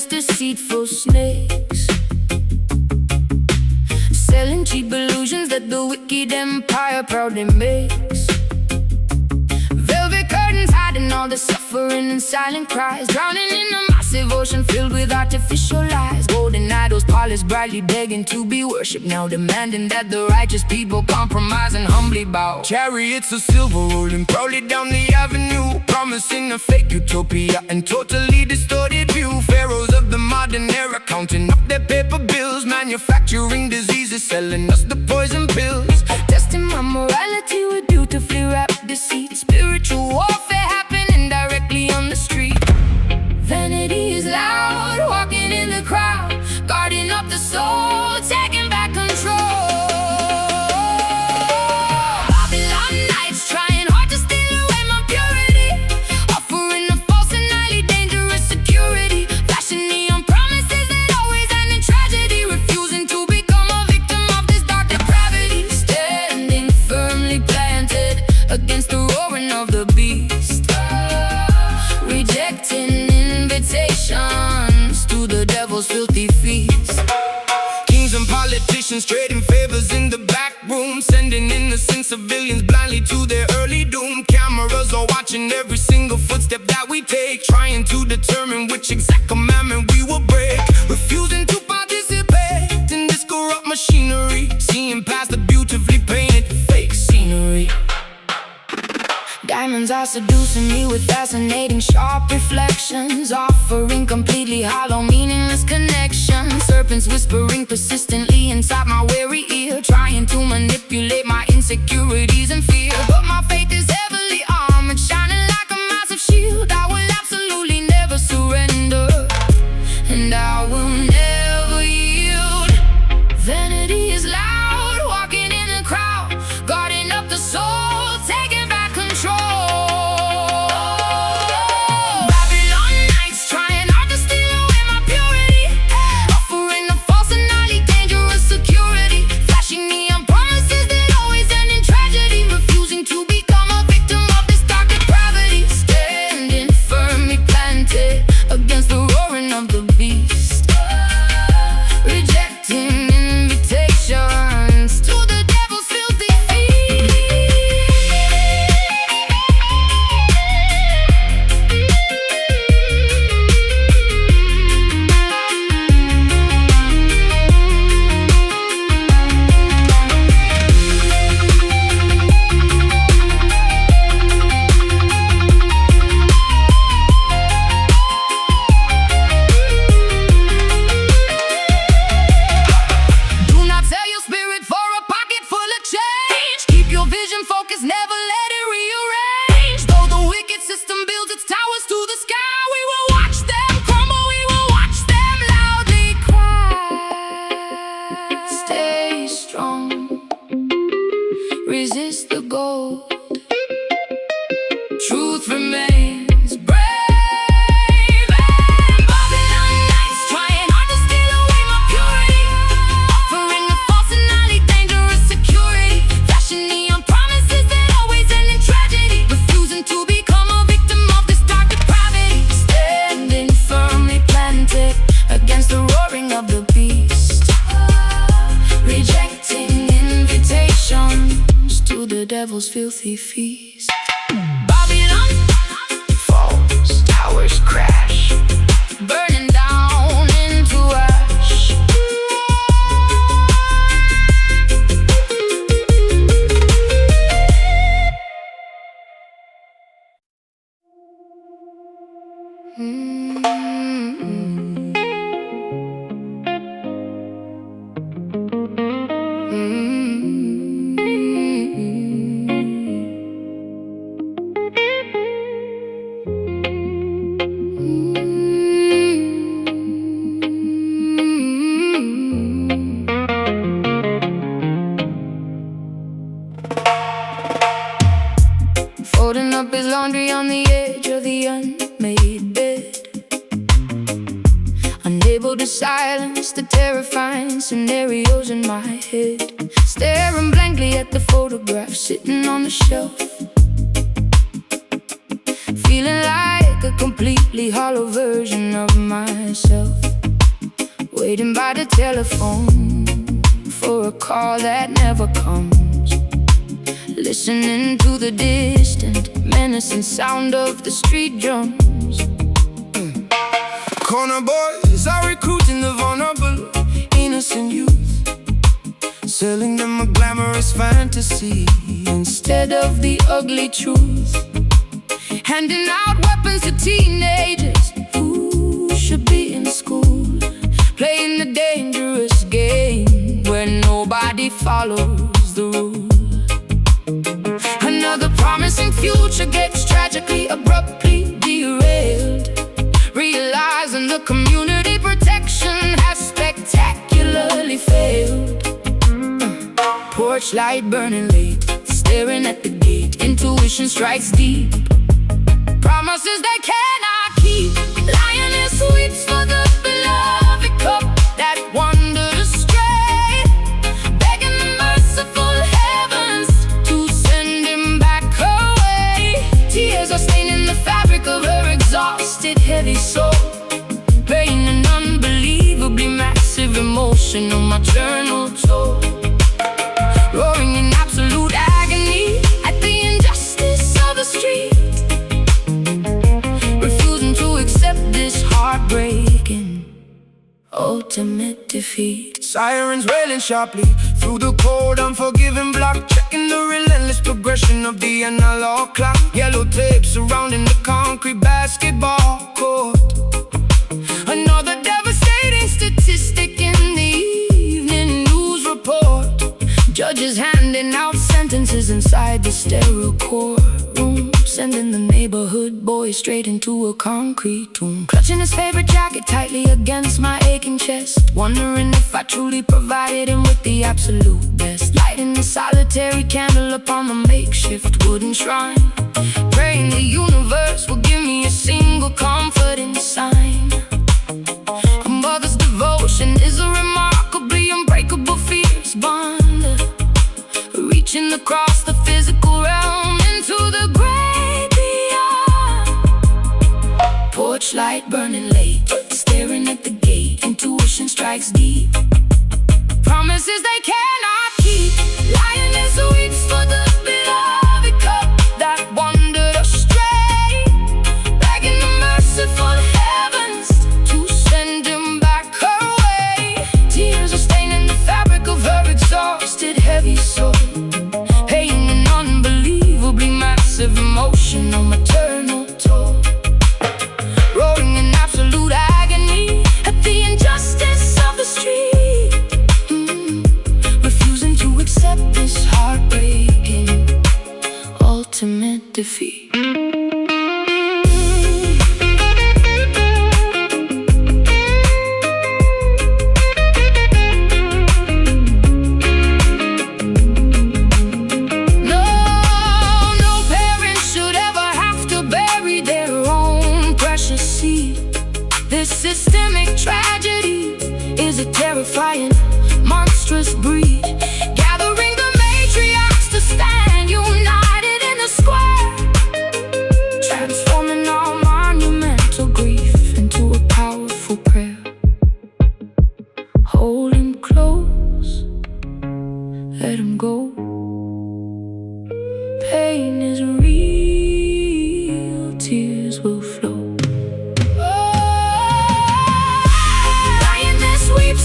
endless deceitful snakes, selling cheap illusions that the wicked empire proudly makes. Velvet curtains hiding all the suffering and silent cries, drowning in a massive ocean filled with artificial lies. Golden idols polished brightly, begging to be worshipped, now demanding that the righteous people compromise and humbly bow. Chariots of silver rolling proudly down the avenue, promising a fake utopia and totally distorted view. Pharaohs of the modern era counting up their paper bills, manufacturing diseases, selling us the poison pills. Testing my morality with beautifully wrapped deceit. Spiritual warfare happening directly on the street. Vanity is loud, walking in the crowd, guarding up the soul, taking back control. Babylon nights trying hard to steal away my purity, offering a false and highly dangerous security, flashing neon promises that always end in tragedy, refusing to become a victim of this dark depravity. Standing firmly planted against the roaring of the beast, rejecting invitations to the devil's filthy feast. Kings and politicians trading favors in the back room, sending innocent civilians blindly to their early doom. Cameras are watching every single footstep that we take, trying to determine which exact commandment we will break. Refusing to participate in this corrupt machinery, seeing past the beautifully painted fake scenery. Diamonds are seducing me with fascinating sharp reflections, offering completely hollow meaningless connections. Serpents whispering persistently inside my weary ear, trying to manipulate my insecurities and fear. But my faith is heavily armored, shining like a massive shield. I will absolutely never surrender, and I will never yield. Vanity is loud, walking in the crowd, guarding up the soul, taking back control. Babylon nights trying hard to steal away my purity, offering a false and highly dangerous security, flashing neon promises that always end in tragedy, refusing to become a victim of this dark depravity. Standing firmly planted against the roaring of the beast, rejecting invitations to the devil's filthy feast. Do not sell your spirit for a pocket full of change. Keep your vision focused, never let it rearrange. Though the wicked system builds its towers to the sky, we will watch them crumble, we will watch them loudly cry. Stay strong, resist the gold, truth remains brave. And Babylon nights trying hard to steal away my purity, offering a false and highly dangerous security, flashing neon promises that always end in tragedy, refusing to become a victim of this dark depravity. Standing firmly planted against the roaring of the beast, rejecting invitations to the devil's filthy feast. Babylon falls, towers crash, burning down into ash. Folding up his laundry on the edge of the unmade bed, unable to silence the terrifying scenarios in my head. Staring blankly at the photograph sitting on the shelf, feeling like a completely hollow version of myself, waiting by the telephone for a call that never comes, listening to the distant, menacing sound of the street drums. Corner boys are recruiting the vulnerable, innocent youth, selling them a glamorous fantasy instead of the ugly truth, handing out weapons to teenagers who should be in school, playing the dangerous game where nobody follows the rules. Another promising future gets tragically, abruptly derailed, realizing the community protection has spectacularly failed. Porch light burning late, staring at the gate, intuition strikes deep, promises they cannot keep. Lioness weeps for the beloved cup that wandered astray, begging the merciful heavens to send him back away. Tears are staining the fabric of her exhausted, heavy soul, paying an unbelievably massive emotional maternal toll, roaring in absolute agony at the injustice of the street, refusing to accept this heartbreaking ultimate defeat. Sirens wailing sharply through the cold, unforgiving block, checking the relentless progression of the analog clock. Yellow tape surrounding the concrete basketball court. Another devastating statistic in the evening news report. Judges handing out sentences inside the sterile courtroom, sending the neighborhood boy straight into a concrete tomb. Clutching his favorite jacket tightly against my aching chest, wondering if I truly provided him with the absolute best. Lighting a solitary candle upon the makeshift wooden shrine, praying the universe will give me a single comforting sign. A mother's devotion is a remarkably unbreakable fierce bond, reaching across the physical realm into the great beyond. Porch light burning late, staring at the gate, intuition strikes deep, promises they cannot keep. Lioness weeps for the beloved cup that wandered astray, begging the merciful heavens to send him back away. Tears are staining the fabric of her exhausted, heavy soul, paying an unbelievably massive emotional maternal toll, roaring in absolute agony at the injustice of the street, refusing to accept this heartbreaking ultimate defeat. This systemic tragedy is a terrifying, monstrous breed, gathering the matriarchs to stand united in the square, transforming our monumental grief into a powerful prayer. Hold him close, let him go. Pain is real, tears will flow.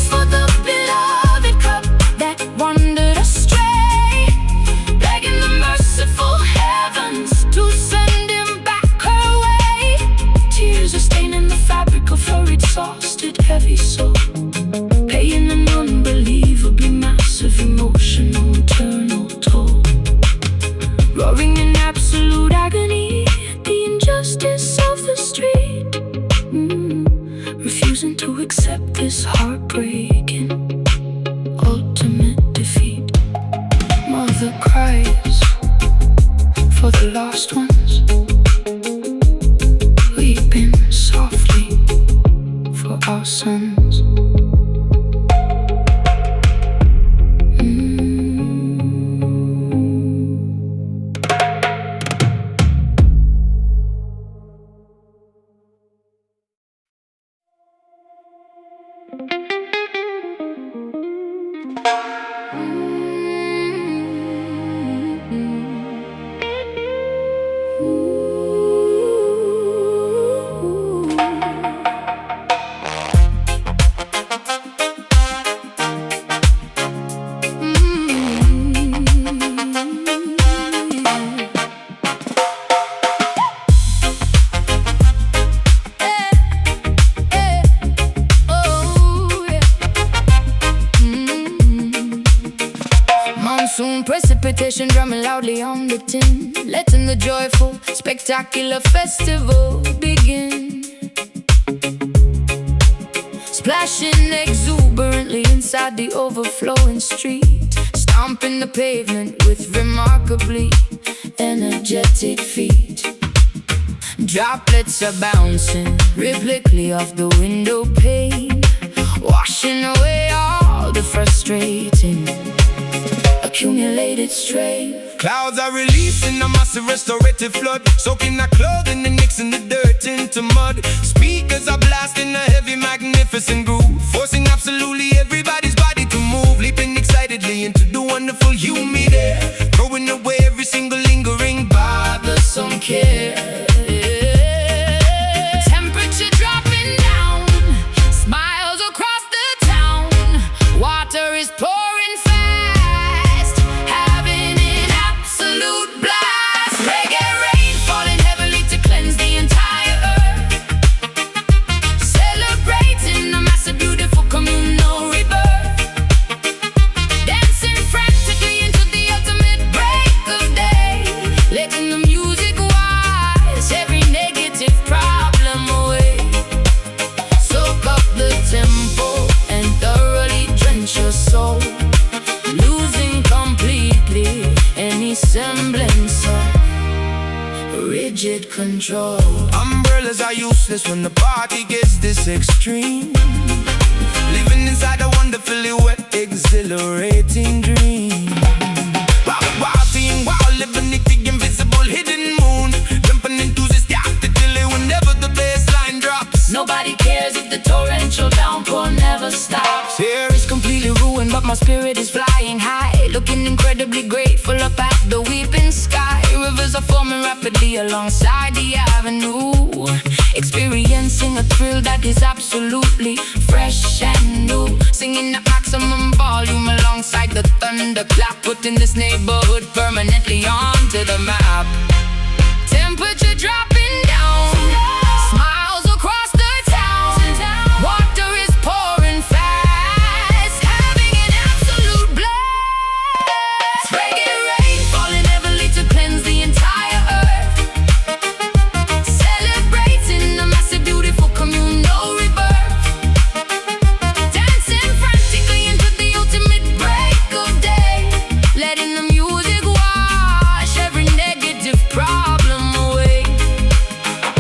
For the beloved cup that wandered astray, begging the merciful heavens to send him back away. Tears are staining the fabric of her exhausted, heavy soul, paying an unbelievably massive emotional turn. Monsoon precipitation drumming loudly on the tin, letting the joyful, spectacular festival begin. Splashing exuberantly inside the overflowing street, stomping the pavement with remarkably energetic feet. Droplets are bouncing rhythmically off the window pane, washing away all the frustrating accumulated strain. Clouds are releasing a massive restorative flood, soaking our clothing and mixing the dirt into mud. Speakers are blasting a heavy, magnificent groove, forcing absolutely everybody's body to move, leaping excitedly into the wonderful humid air, throwing away every single lingering bothersome care. Temperature dropping down, smiles across the town. Water is pouring fast, having an absolute blast. Reggae rain falling heavily to cleanse the entire earth, celebrating a massive, beautiful communal rebirth. Dancing frantically into the ultimate break of day, letting the music wash every negative problem away. Soak up the tempo and thoroughly drench your soul, losing completely any semblance of rigid control. Umbrellas are useless when the party gets this extreme, living inside a wonderfully wet, exhilarating dream. Partying while living the invisible hidden moon, jumping enthusiastic till whenever the bassline drops. Nobody cares if the torrential downpour never stops. Here It's completely ruined, but my spirit is flying high, looking incredibly grateful up at the weeping sky. Rivers are forming rapidly alongside the avenue, experiencing a thrill that is absolutely fresh and new. Singing at maximum volume alongside the thunderclap, putting this neighborhood permanently onto the map. Temperature dropping down, smiles across the town. Water is pouring fast, having an absolute blast. Reggae rain falling heavily to cleanse the entire earth, celebrating a massive, beautiful communal rebirth. Dancing frantically into the ultimate break of day, letting the music wash every negative problem away.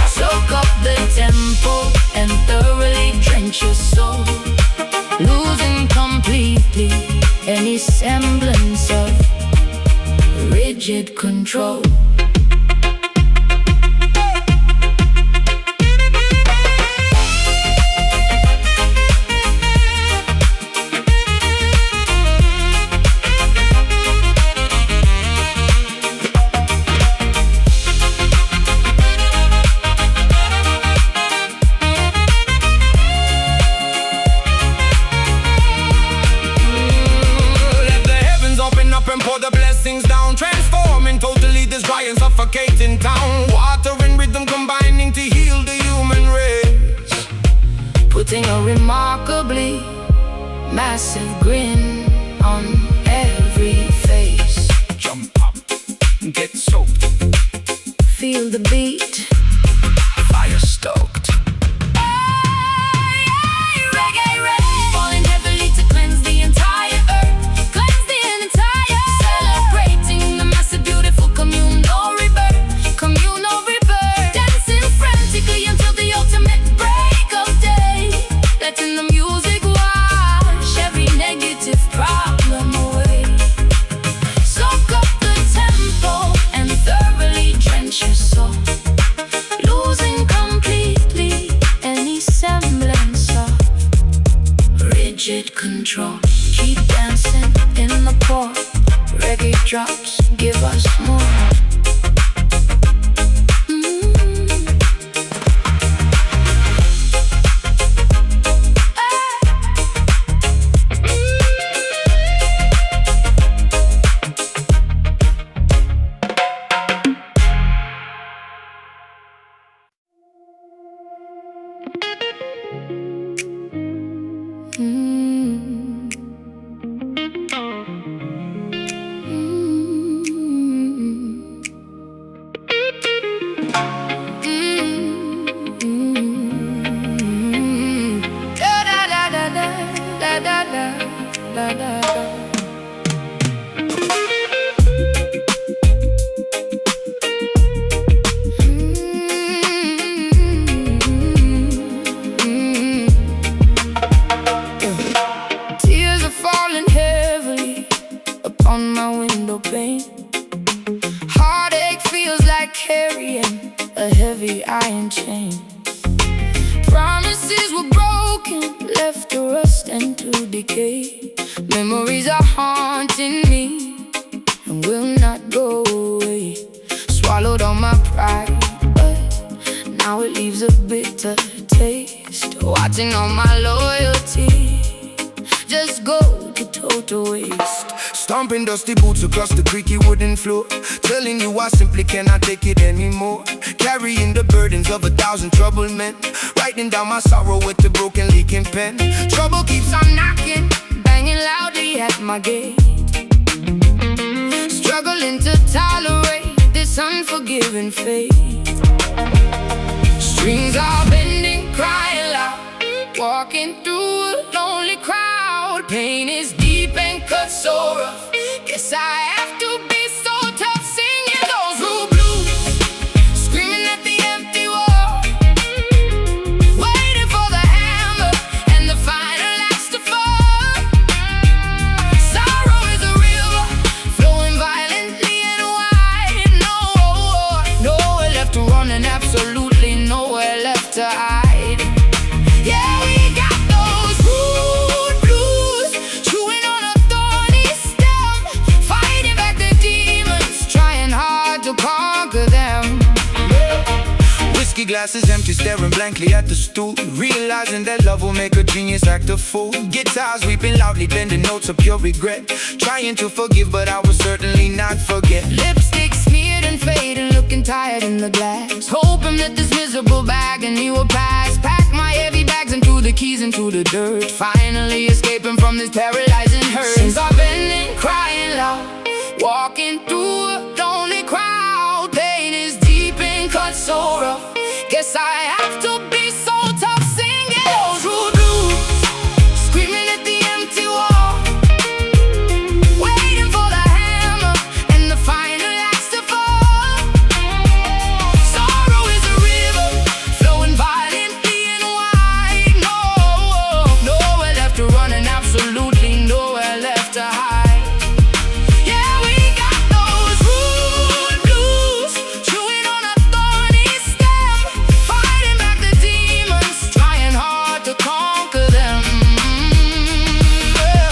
Soak up the tempo and thoroughly drench your soul, losing completely any semblance of rigid control. let the heavens open up and pour the blessings down, transforming totally this dry and suffocating town. Water and rhythm combining to heal the human race, Putting a remarkably massive grin on every face. jump up, get soaked, Feel the beat, fire stoked. reggae rain falling heavily to cleanse the entire earth, cleanse the entire, celebrating the massive, beautiful communal rebirth, dancing frantically until the ultimate break of day, letting the music wash every negative problem away. Soak up the tempo and thoroughly drench your soul, Keep dancing in the park. Reggae drops, give us more. Tears are falling heavily upon my window pane. Heartache feels like carrying a heavy iron chain. Promises were broken, left to rust and to decay. Memories are haunting me and will not go away. Swallowed all my pride, but now it leaves a bitter taste. Watching all my loyalty just go to total waste. Stomping dusty boots across the creaky wooden floor, telling you I simply cannot take it anymore. Carrying the burdens of 1,000 troubled men, writing down my sorrow with the broken leaking pen. Trouble keeps on knocking, banging loudly at my gate. Struggling to tolerate this unforgiving fate. Strings are bending, crying loud, walking through a lonely crowd. Pain is deep and cut so rough. Guess I have to be so tough, singing those rude blues, screaming at the empty wall, waiting for the hammer and the final axe to fall. Sorrow is a river flowing violently and wide. Nowhere left to run and absolutely nowhere left to hide. Yeah, we got those rude blues, chewing on a thorny stem, fighting back the demons, trying hard to conquer them. Whiskey glasses empty, staring blankly at the stool, realizing that love will make a genius act a fool. Guitars weeping loudly, blending notes of pure regret, trying to forgive, but I will certainly not forget. Lipstick smeared and fading, looking tired in the glass, hoping that this miserable agony will pass. Pack my heavy bags and threw the keys into the dirt, finally escaping from this paralyzing hurt. Strings are bending, crying loud, walking through a lonely crowd. Pain is deep and cut so rough. Guess I have to be so tough, singing those rude blues, screaming at the empty wall, waiting for the hammer and the final axe to fall. Sorrow is a river flowing violently and wide. Nowhere left to run and absolutely nowhere left to hide. Yeah, we got those rude blues, chewing on a thorny stem, fighting back the demons, trying hard to conquer them. Yeah.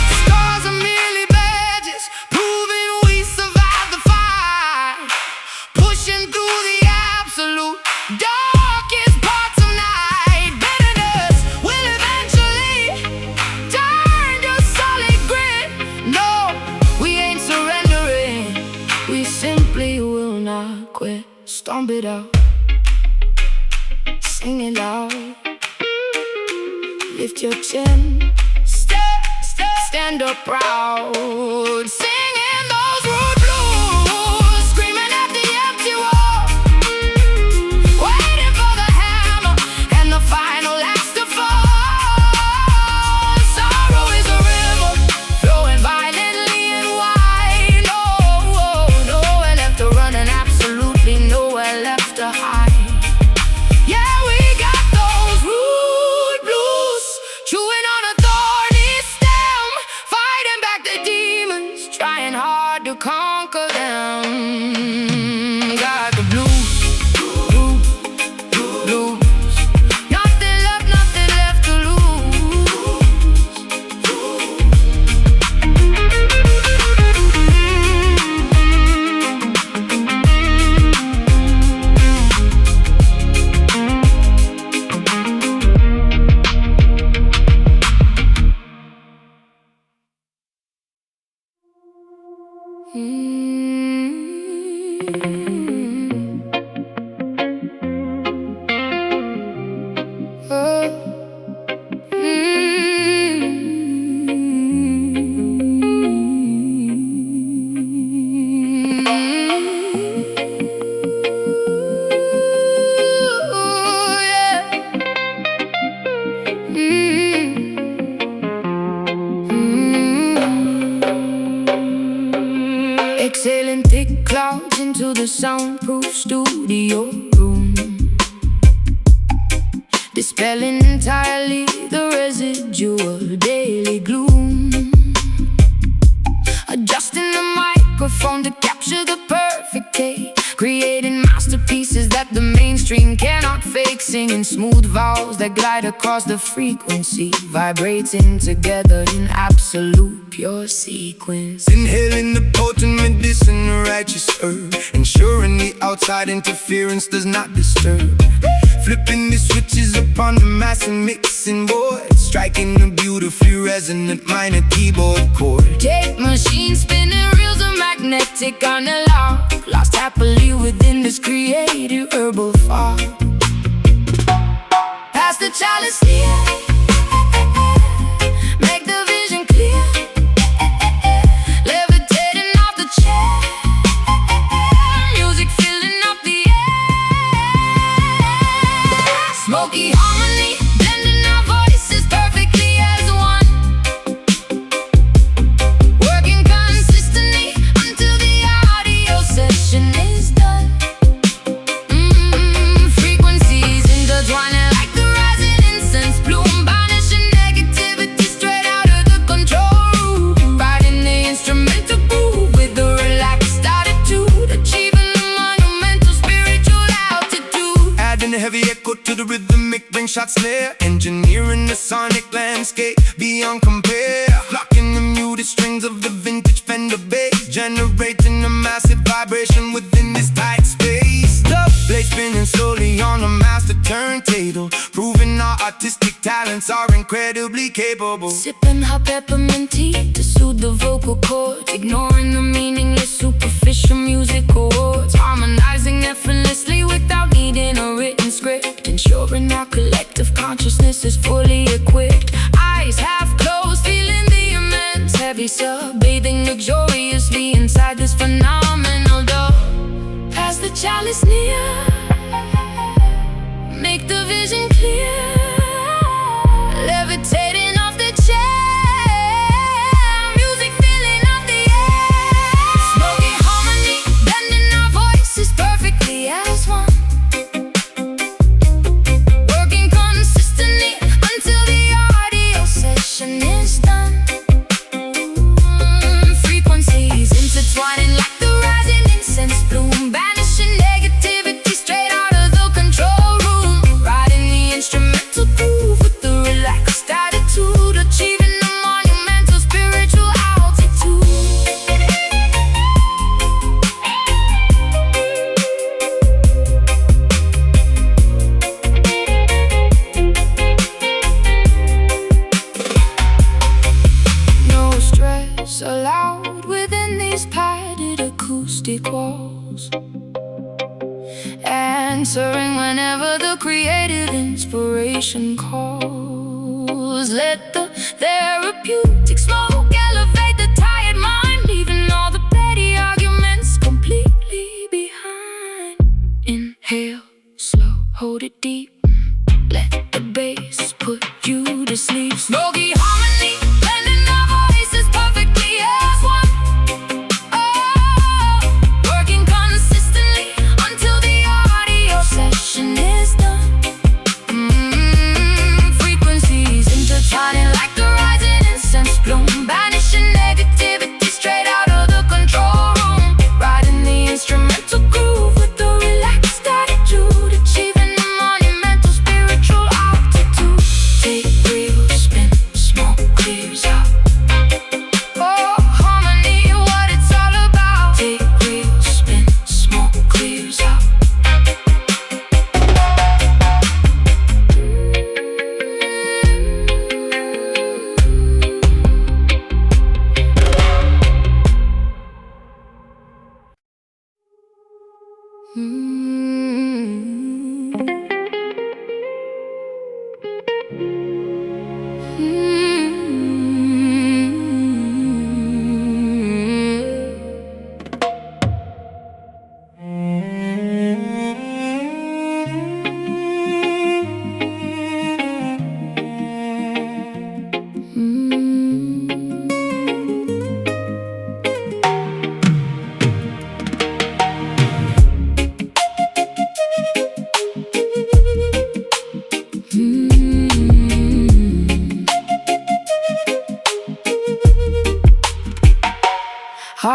Scars are merely badges, proving we survived the fight, pushing through the absolute darkest parts of night. Bitterness will eventually turn to solid grit. No, we ain't surrendering, we simply will not quit. Stomp it out, sing it loud, lift your chin, stand up proud, singing those rude blues, screaming at the empty wall, waiting for the hammer and the final axe to fall. Sorrow is a river flowing violently and wide. Nowhere left to run and absolutely nowhere left to hide. dispelling entirely the residual daily gloom. Adjusting the microphone to capture the perfect take, creating masterpieces that the mainstream cannot fake, singing smooth vowels that glide across the frequency, vibrating together in absolute pure sequence. Inhaling the potent medicine, a righteous herb, ensuring the outside interference does not disturb. Flipping the switches upon the mass and mixing board, striking the beautifully resonant minor keyboard chord. Tape machine spinning, reels are magnetic analog, lost happily within this creative herbal fog. Pass the chalice near, make the vision clear, levitating off the chair, music filling up the air. Smoky harmony, blending our voices perfectly as one, working consistently until the audio session is done. Frequencies intertwining like the rising incense bloom, banishing negativity straight out of the control room, riding the instrumental groove with a relaxed attitude, achieving the monumental spiritual altitude. Adding a heavy echo to the rhythmic ring shot snare, engineering the sonic landscape beyond compare, locking the muted strings of the vintage Fender bass, generating a massive vibration within this tight space. The blade spinning slowly on a master turntable, proving our artistic talents are incredibly capable. Sipping hot peppermint tea to soothe the vocal cords, ignoring the meaningless superficial music chords, harmonizing effortlessly without needing a written script, ensuring our collective consciousness is fully equipped. Eyes half closed, feeling the immense heavy sub, bathing luxuriously inside this phenomenal dove. Pass the chalice near, make the vision clear, levitating off the chair, music filling up the air. Smoky harmony, blending our voices perfectly as one, working consistently until the audio session is done. Frequencies intertwining like the rising incense bloom, banishing negativity straight out of the control room, riding the instrumental groove with the relaxed attitude, achieving the monumental spiritual altitude. No stress allowed within these padded acoustic walls, answering whenever the creative inspiration calls. Let the therapeutic smoke elevate the tired mind, leaving all the petty arguments completely behind. Inhale slow, hold it deep, let the bass put you to sleep. Smoky harmony, blending our voices perfectly as one, working consistently until the audio session is done. Frequencies intertwining like the rising incense bloom, banishing negativity straight out of the control room, riding the instrumental groove with the relaxed attitude, achieving the monumental spiritual altitude. Take real spin, smoke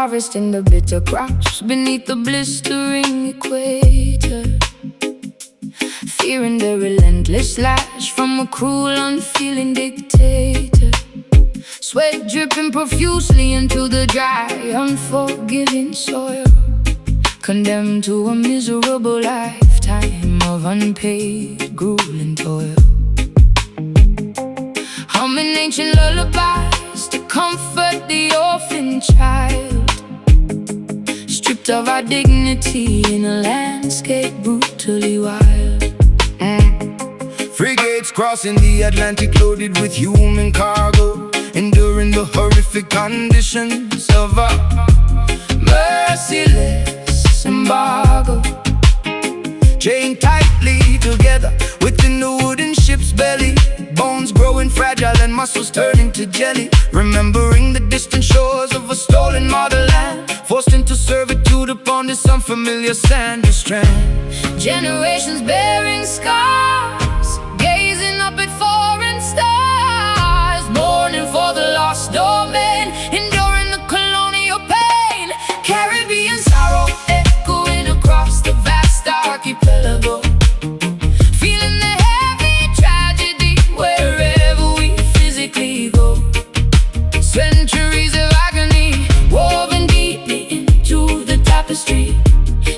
harvesting the bitter crops beneath the blistering equator, fearing the relentless lash from a cruel, unfeeling dictator. Sweat dripping profusely into the dry, unforgiving soil, condemned to a miserable lifetime of unpaid, grueling toil. Humming ancient lullabies to comfort the orphan child, stripped of our dignity in a landscape brutally wild. Frigates crossing the Atlantic loaded with human cargo, enduring the horrific conditions of a merciless embargo. Chained tightly together within the wooden ship's belly, bones growing fragile and muscles turning to jelly, remembering the distant shores of a stolen motherland, forced into servitude upon this unfamiliar sandy strand. Generations bearing scars, gazing up at foreign stars, mourning for the lost domain, enduring the colonial pain. Caribbean sorrow echoing across the vast archipelago, feeling the heavy tragedy wherever we physically go. Centuries of agony woven deeply into the tapestry,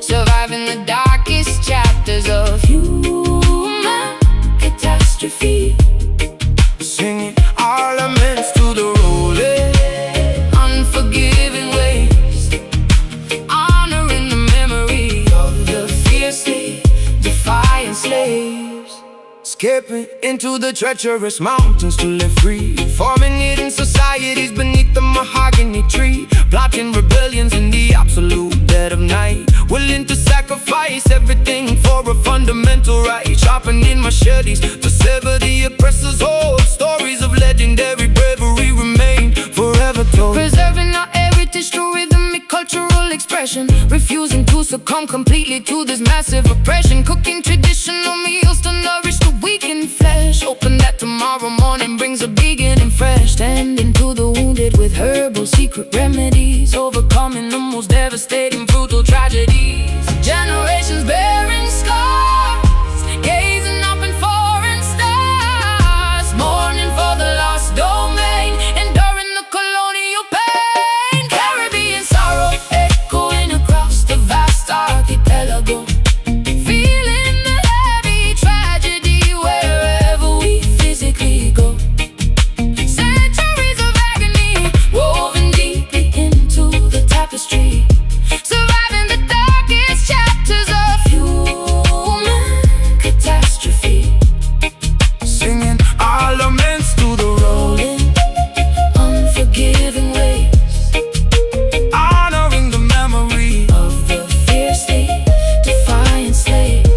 surviving the darkest chapters of human catastrophe. Singing our laments to the rolling, unforgiving waves, honoring the memory of the fiercely defiant slaves, skipping into the treacherous mountains to live free, forming hidden societies beneath the mahogany tree, plotting rebellions in the absolute dead of night, willing to sacrifice everything for a fundamental right, sharpening machetes to sever the oppressor's hold. Stories of legendary bravery remain forever told, preserving our heritage through rhythmic cultural expression, refusing to succumb completely to this massive oppression, cooking traditional meals to nourish the weakened flesh, hoping that tomorrow morning brings a beginning fresh, tending to the wounded with herbal secret remedies, overcoming the most devastating brutal tragedies. Generations bearing scars, gazing up in foreign stars, mourning for the lost domain, enduring the colonial pain. Caribbean sorrow echoing across the vast archipelago, feeling the heavy tragedy wherever we physically go. Centuries of agony woven deeply into the tapestry, surviving the darkest chapters of human catastrophe. singing our laments to the rolling, Unforgiving waves honoring the memory. of the fiercely defiant slaves.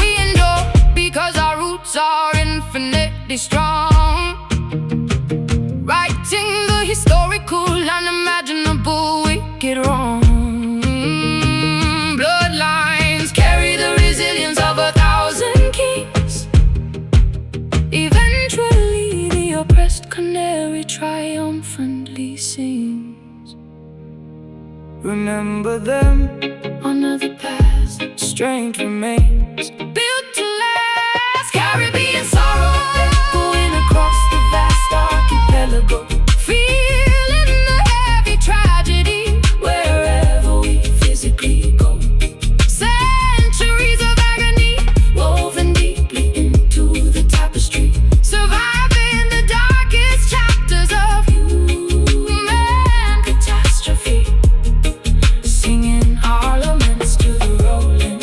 We endure because our roots are infinitely strong, righting the historical, unimaginable wicked wrong. Bloodlines carry the resilience of 1,000 kings. Eventually the oppressed canary triumphantly sings. Remember them, Honor the past, strength remains. built to last. Caribbean sorrow echoing across the vast archipelago, feeling the heavy tragedy wherever we physically go. Centuries of agony woven deeply into the tapestry, surviving the darkest chapters of human catastrophe. Singing our laments to the rolling,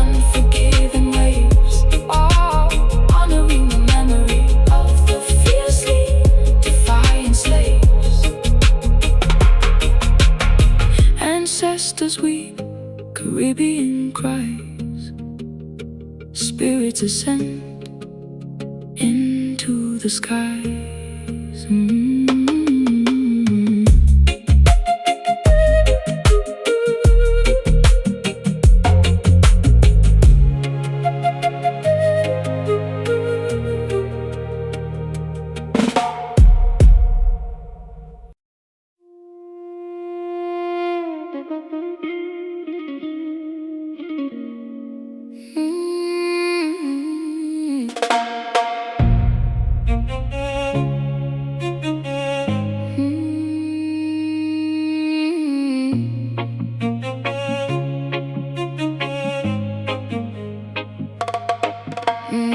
unforgiving waves, honoring the memory of the fiercely defiant slaves. Ancestors weep, Caribbean cries, spirits ascend into the skies. Harvesting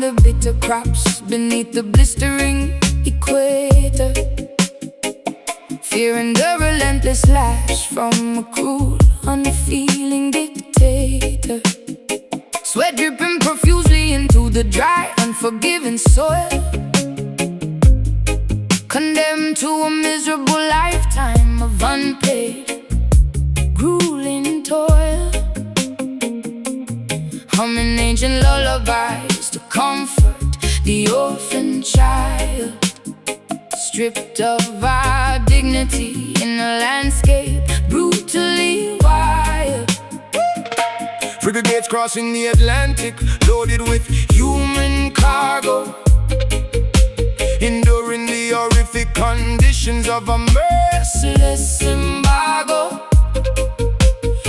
the bitter crops beneath the blistering equator, fearing the relentless lash from a cruel, unfeeling dictator. Sweat dripping profusely into the dry, unforgiving soil, condemned to a miserable lifetime of unpaid, grueling toil. Humming ancient lullabies to comfort the orphan child, stripped of our dignity in a landscape brutally wild. Frigates crossing the Atlantic, loaded with human cargo, enduring the horrific conditions of a merciless embargo.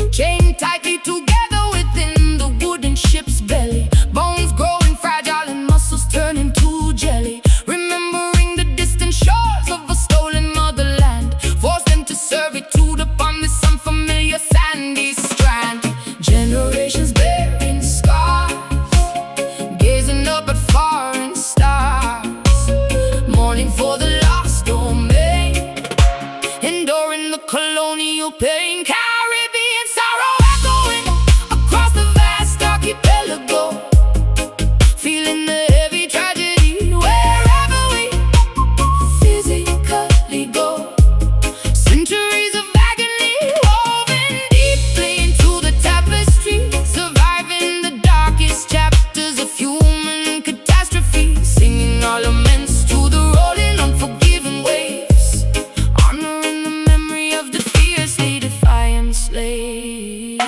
Chained tightly together within the wooden ship's belly, bones growing fragile and muscles turning to jelly. Remembering the distant shores of a stolen motherland, forced them to servitude upon this unfamiliar sandy strand. Generations bearing scars, gazing up at foreign stars, mourning for the lost domain, enduring the colonial pain. Caribbean sorrow echoing across the vast archipelago, feeling the heavy tragedy wherever we physically go. Centuries of agony woven deeply into the tapestry, surviving the darkest chapters of human catastrophe, singing our laments to the rolling, unforgiving waves, honoring the memory of the fiercely defiant slaves.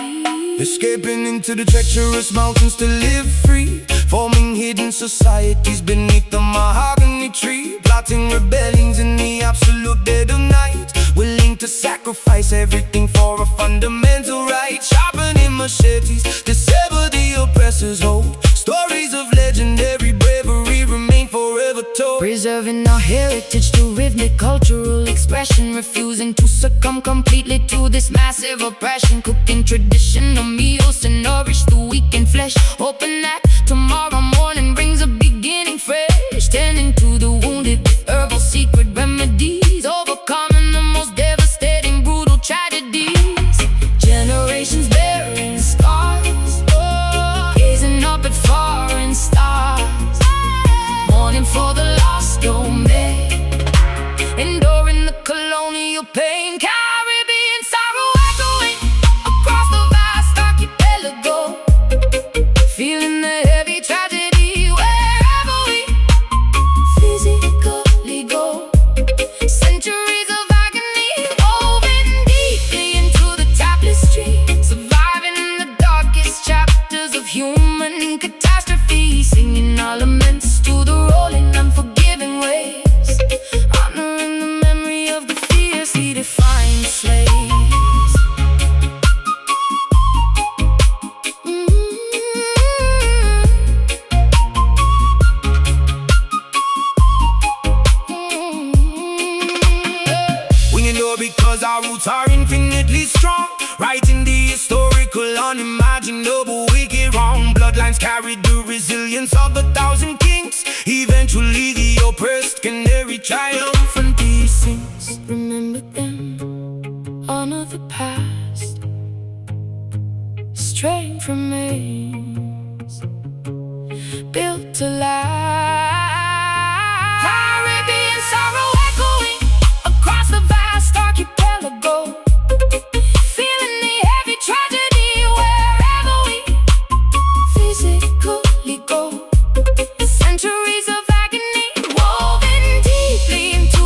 Escaping into the treacherous mountains to live free, forming hidden societies beneath the mahogany tree, plotting rebellions in the absolute dead of night, willing to sacrifice everything for a fundamental right, sharpening machetes to sever the oppressor's hold. Stories of legendary bravery remain forever told, preserving our heritage through rhythmic cultural expression, refusing to succumb completely to this massive oppression, cooking traditional meals to nourish the weak in flesh, hoping that tomorrow morning brings a beginning fresh, tending to the wounded with herbal secret remedies, overcoming the most devastating brutal tragedies. Generations bearing scars, gazing up at foreign stars, mourning for the lost domain, enduring the colonial pain. Caribbean sorrow echoing across the vast archipelago, feeling the heavy tragedy wherever we physically go. Centuries of agony woven deeply into the tapestry, surviving the darkest chapters of human catastrophe, singing our laments to the rolling, unforgiving waves, honoring the memory of the fiercely defiant slaves. We endure because our roots are infinitely strong, writing the historical, unimaginable, wicked wrong. Bloodlines carry the resilience of 1,000 kings. Eventually the oppressed can carry triumphant these sings. Remember them, honor the past, straying from maze, built to last. Caribbean sorrow echoing across the vast archipelago, feeling the heavy tragedy wherever we physically go. Centuries of agony woven deeply into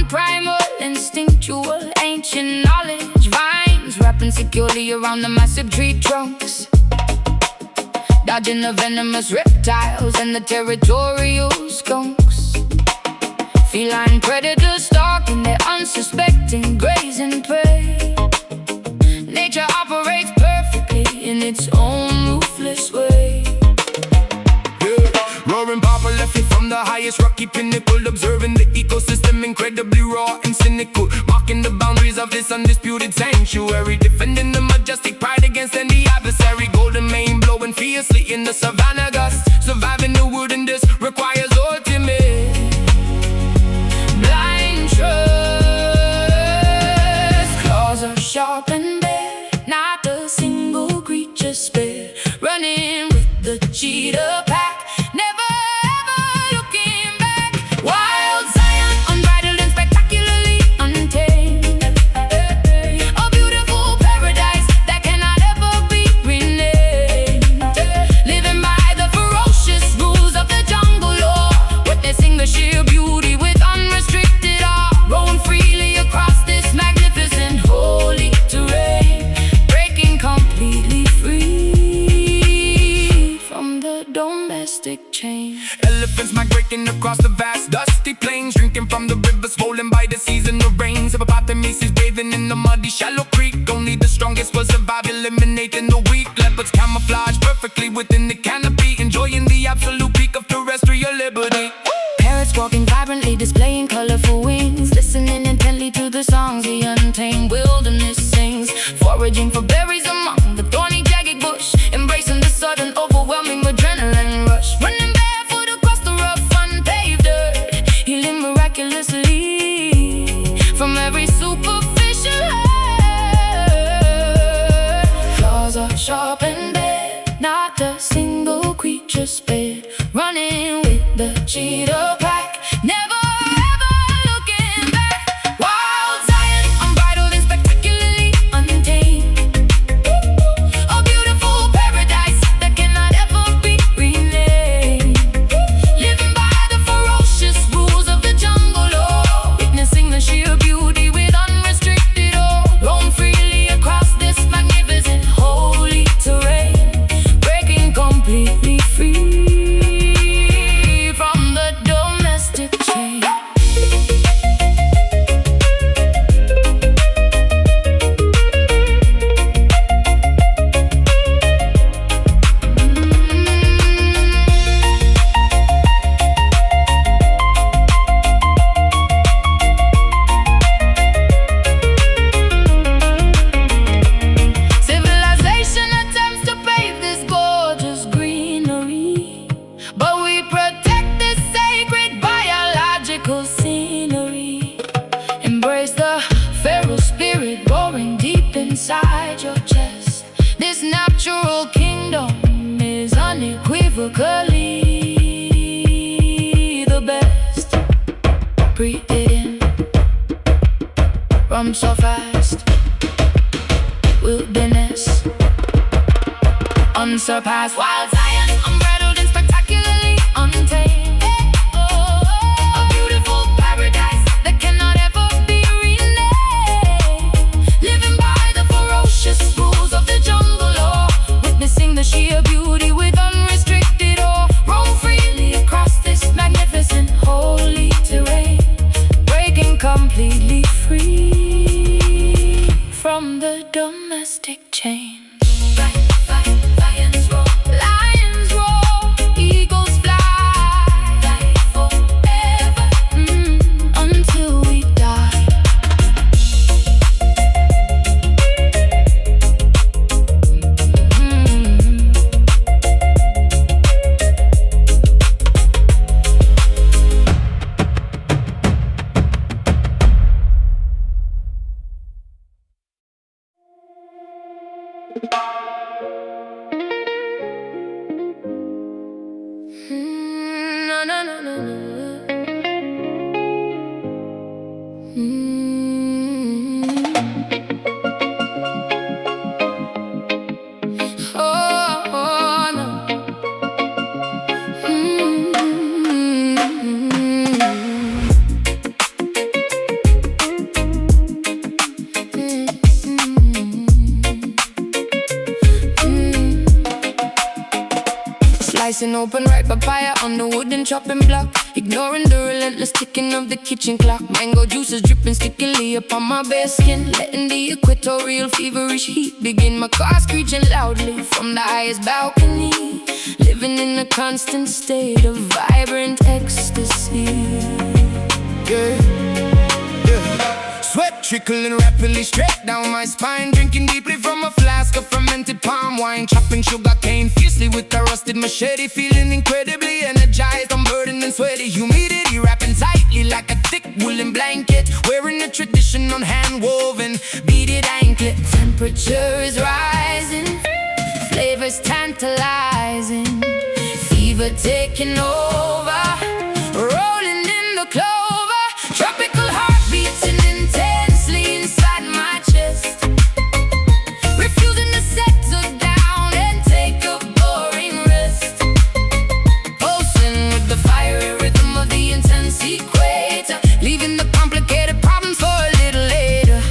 primal, instinctual, ancient knowledge. Vines wrapping securely around the massive tree trunks, dodging the venomous reptiles and the territorial skunks. Feline predators stalking their unsuspecting, grazing prey. Nature operates perfectly in its own ruthless way. Roaring Papa left me from the highest rocky pinnacle, observing the ecosystem incredibly raw and cynical, marking the boundaries of this undisputed sanctuary, defending the majestic pride against any adversary. Golden mane blowing fiercely in the savannah gust, surviving the wilderness requires ultimate blind trust. Claws are sharp and bare, not a single creature spared, running with the cheetah pack, never ever looking back. Wild Zion, unbridled and spectacularly untamed, a beautiful paradise that cannot ever be renamed. Living by the ferocious rules of the jungle law, witnessing the sheer beauty with unrestricted awe, roam freely across this magnificent holy terrain, breaking completely free from the domestic chain. Elephants migrating across the vast dusty plains, drinking from the rivers swollen by the seasonal rains. Hippopotamuses bathing in the muddy shallow creek, only the strongest will survive, eliminating the weak. Leopards camouflage perfectly within the canopy, enjoying the absolute peak of terrestrial liberty. Parrots walking vibrantly, displaying colorful wings, listening intently to the songs the untamed wilderness sings, foraging for berries among the thorny jagged bush, embracing the sudden overwhelming adrenaline rush, running barefoot across the rough unpaved earth, healing miraculously from every superficial hurt. Claws are sharp and bare, not a single creature spared, running with the cheetah pack, never ever looking back. Wild Zion, unbridled and spectacularly untamed, a beautiful paradise that cannot ever be renamed. Living by the ferocious rules of the jungle law, witnessing the sheer beauty with unrestricted awe, roam freely across this magnificent holy terrain, breaking completely free from the domestic chain. Civilization attempts to pave this gorgeous greenery, but we protect this sacred biological scenery. Embrace the feral spirit roaring deep inside your chest. This natural kingdom is unequivocally the best. Breathe it in, rum so fast, wilderness unsurpassed. Wild Zion, unbridled and spectacularly untamed, a beautiful paradise that cannot ever be renamed. Living by the ferocious rules of the jungle law, witnessing the sheer beauty with unrestricted awe, roam freely across this magnificent holy terrain, breaking completely free from the domestic chain. Lions roar, eagles fly, forever, until we die. No, no, no, no, no. Oh, no. nice and open, ripe papaya on the wooden chopping block, ignoring the relentless ticking of the kitchen clock. Mango juices dripping stickily upon my bare skin, letting the equatorial feverish heat begin. My car screeching loudly from the highest balcony, living in a constant state of vibrant ecstasy. Yeah. Sweat trickling rapidly straight down my spine, drinking deeply from a flask of fermented palm wine, chopping sugar cane fiercely with a rusted machete, feeling incredibly energized, unburdened and sweaty. Humidity wrapping tightly like a thick woolen blanket, wearing a traditional hand-woven beaded anklet. Temperature is rising, flavors tantalizing, fever taking over, rolling in the clover, tropical heart beating intensely inside my chest, refusing to settle down and take a boring rest, pulsing with the fiery rhythm of the intense equator, leaving the complicated problems for a little later,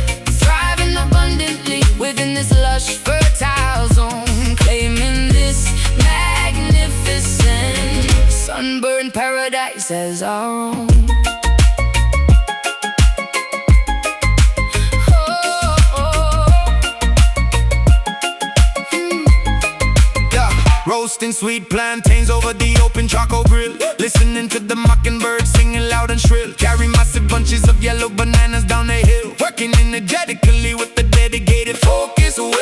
thriving abundantly within this lush fertile zone, claiming this magnificent sunburned paradise as our own. Roasting sweet plantains over the open charcoal grill, listening to the mockingbird singing loud and shrill, carry massive bunches of yellow bananas down the hill, working energetically with the dedicated focus will.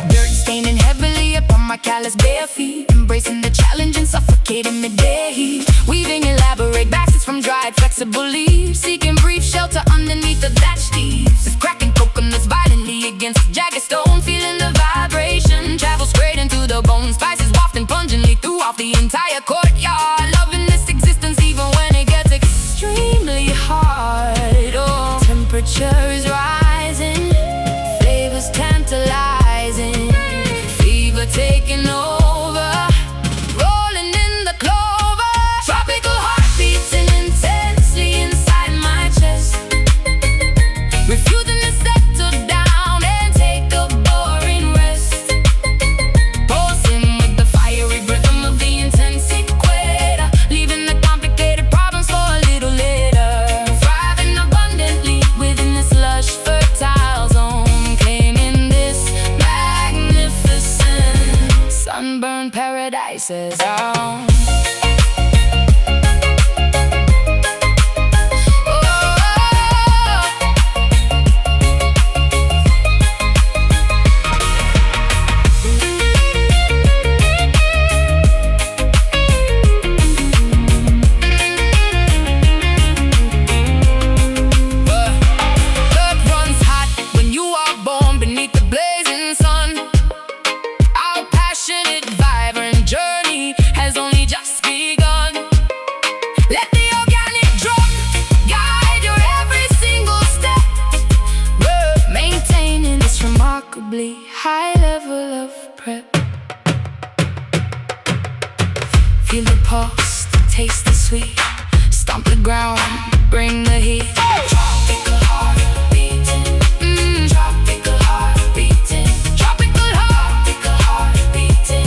Dirt staining heavily upon my callous bare feet, embracing the challenge and suffocating midday heat, weaving elaborate baskets from dried flexible leaves, seeking brief shelter underneath the thatched eaves, cracking coconuts violently against jagged stone, feeling the vibration travel straight into the bone, spices wafting pungently throughout the entire courtyard, loving this existence even when it gets extremely hard. Oh, temperature is rising, flavors tantalizing, fever taking over, rolling in the clover, tropical heart beating intensely inside my chest, refusing to settle down and take a boring rest, pulsing with the fiery rhythm of the intense equator, leaving the complicated problems for a little later, thriving abundantly within this lush fertile zone, claiming this magnificent sunburned paradise as our own. High level of prep, feel the pulse, taste the sweet, stomp the ground, bring the heat. Tropical heart beating, tropical heart beating, tropical heart beating,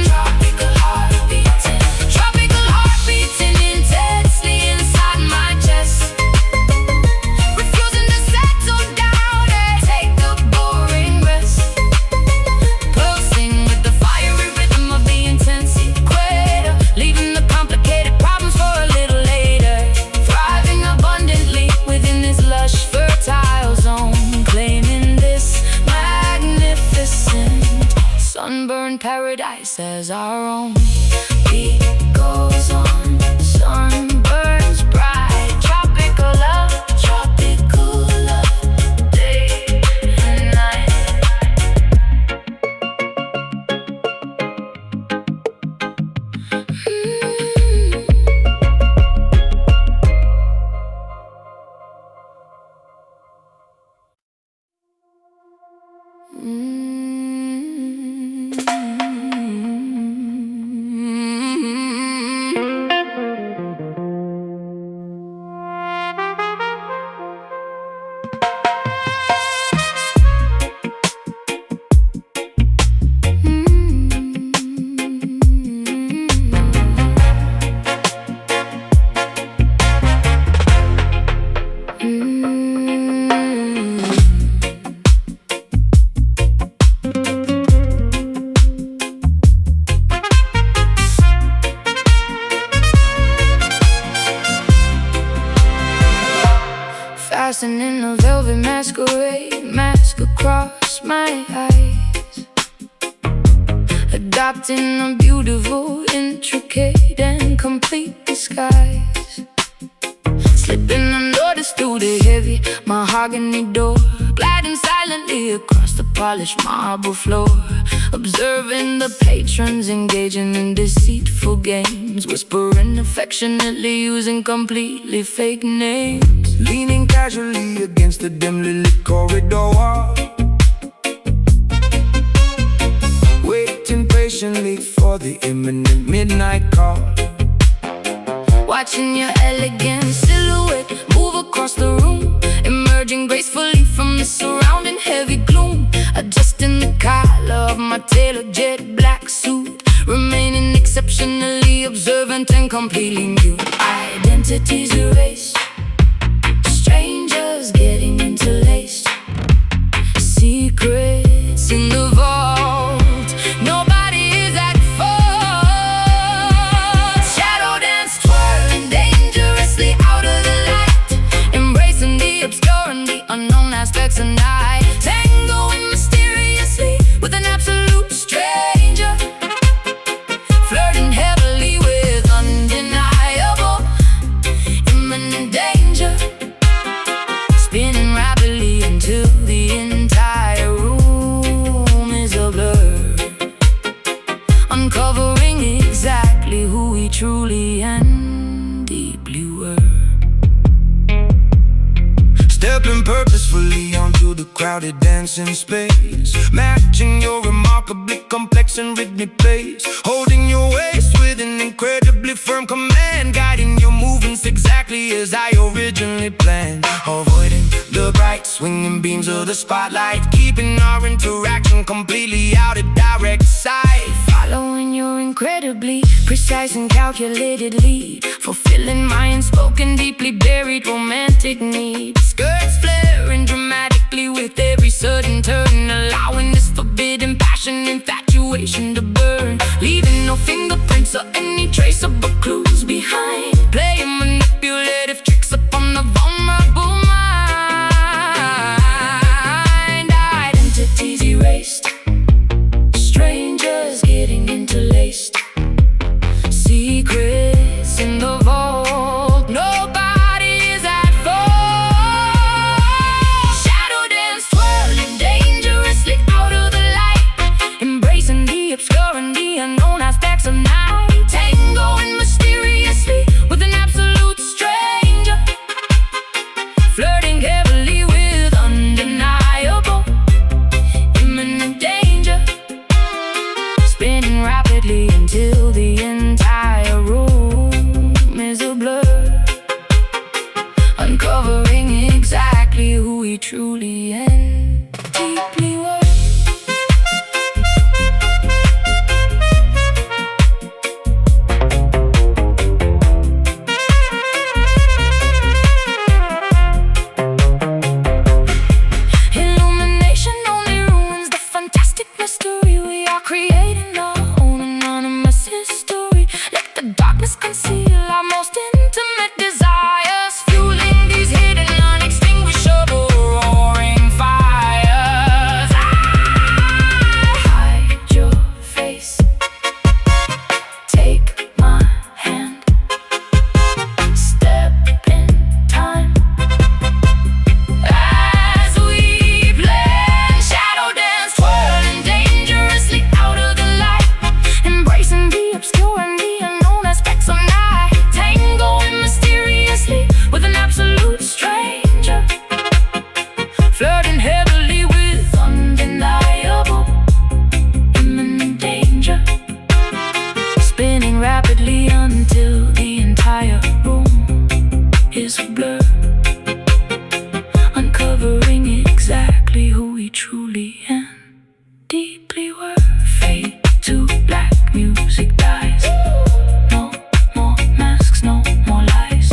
tropical heart beating, tropical heart beating intensely inside my chest, refusing to settle down and take a boring rest, pulsing with the fiery rhythm of the intense equator, leaving the complicated problems for a little later, thriving abundantly within this lush fertile zone, claiming this magnificent sunburned paradise as our own. Beat goes on, sun burns bright, tropical love, day and night. in a velvet masquerade, mask across my eyes, adopting a beautiful, intricate and complete disguise. Slipping unnoticed through the heavy mahogany door, gliding silently across the polished marble floor, observing the patrons engaging in deceitful games, whispering affectionately using completely fake names. Leaning casually against the dimly lit corridor wall, waiting patiently for the imminent midnight call. Watching your elegant silhouette move across the room, emerging gracefully from the surrounding heavy gloom. Adjusting the collar of my tailored jet black suit, remaining exceptionally observant and completely mute. Identities erased, strangers getting interlaced, secrets in the vault. Nobody is at fault. Shadow dance, twirling dangerously out of the light, embracing the obscure and the unknown aspects of night, tangoing mysteriously with an absolute stranger, flirting heavily with undeniable imminent danger, spinning rapidly until the entire room is a blur, uncovering exactly who we truly and deeply were. Stepping purposefully onto the crowded dancing space, matching your remarkably complex and rhythmic pace, holding your waist with an incredibly firm command, guiding your movements exactly as I originally planned, avoiding the bright swinging beams of the spotlight, keeping our interaction completely out of direct sight. Following your incredibly precise and calculated lead, fulfilling my unspoken, deeply buried romantic needs. Skirts flaring dramatically with every sudden turn, allowing this forbidden passion, infatuation to burn, leaving no fingerprints or any traceable clues behind, playing manipulative tricks upon the vulnerable mind. Identities erased, strangers getting interlaced, secrets in the vault. Nobody is at fault. Shadow dance, twirling dangerously out of the light, embracing the obscure and the unknown aspects of night, tangoing mysteriously with an absolute stranger, flirting heavily with undeniable imminent danger, spinning rapidly until the entire room is a blur, uncovering exactly who we truly and deeply were. Illumination only ruins the fantastic mystery. We are creating our own anonymous history. Let the darkness conceal our most intimate desires, fueling these hidden, unextinguishable, roaring fires. Hide your face, take my hand, step in time as we blend. Shadow dance, twirling dangerously out of the light, embracing the obscure and the unknown aspects of night, tangoing mysteriously with an absolute stranger, flirting heavily with undeniable imminent danger, spinning rapidly until the entire room is a blur, uncovering exactly who we truly and deeply were. Fade to black, music dies. No more masks, no more lies.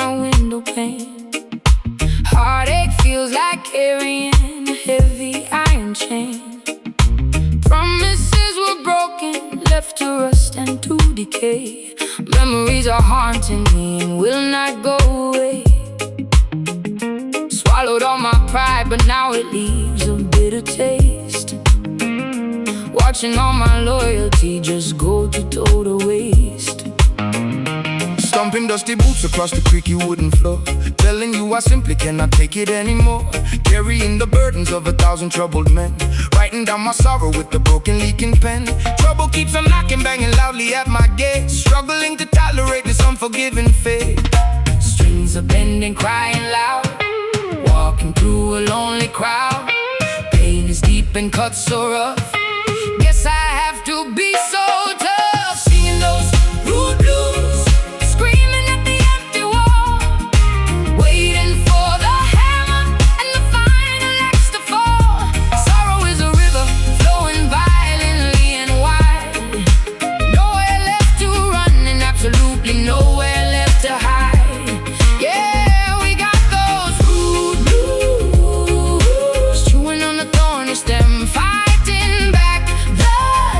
my window pane. Heartache feels like carrying a heavy iron chain. Promises were broken, left to rust and to decay. Memories are haunting me and will not go away. Swallowed all my pride, but now it leaves a bitter taste. Watching all my loyalty just go to total waste. Stomping dusty boots across the creaky wooden floor, telling you I simply cannot take it anymore. Carrying the burdens of 1,000 troubled men, writing down my sorrow with the broken leaking pen. Trouble keeps on knocking, banging loudly at my gate, struggling to tolerate this unforgiving fate. Strings are bending, crying loud, walking through a lonely crowd. Pain is deep and cuts so rough, guess I have to be so tough. Singing those rude blues, screaming at the empty wall, waiting for the hammer and the final axe to fall. Sorrow is a river flowing violently and wide. Nowhere left to run and absolutely nowhere left to hide. Yeah, we got those rude blues, chewing on the thorny stem, fighting back the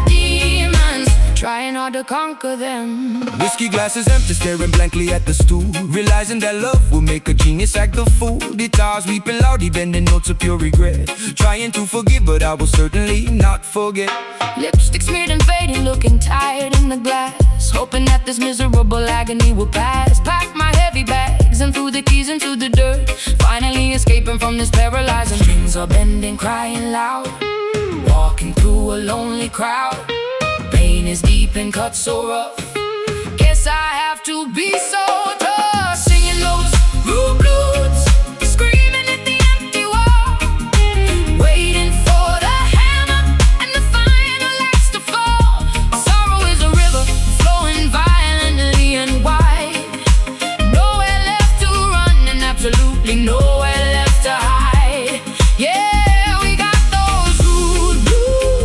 demons, trying hard to conquer them. Whiskey glasses empty, staring blankly at the stool, realizing that love will make a genius act the fool. Guitars weeping loudly, bending notes of pure regret, trying to forgive, but I will certainly not forget. Lipstick smeared and fading, looking tired in the glass, hoping that this miserable agony will pass. Pack my heavy bags and threw the keys into the dirt, finally escaping from this paralyzing. Strings are bending, crying loud, walking through a lonely crowd. Pain is deep and cuts so rough, guess I have to be so tough. Singing those rude blues, screaming at the empty wall, waiting for the hammer and the final axe to fall. Sorrow is a river flowing violently and wide. Nowhere left to run and absolutely nowhere left to hide. Yeah, we got those rude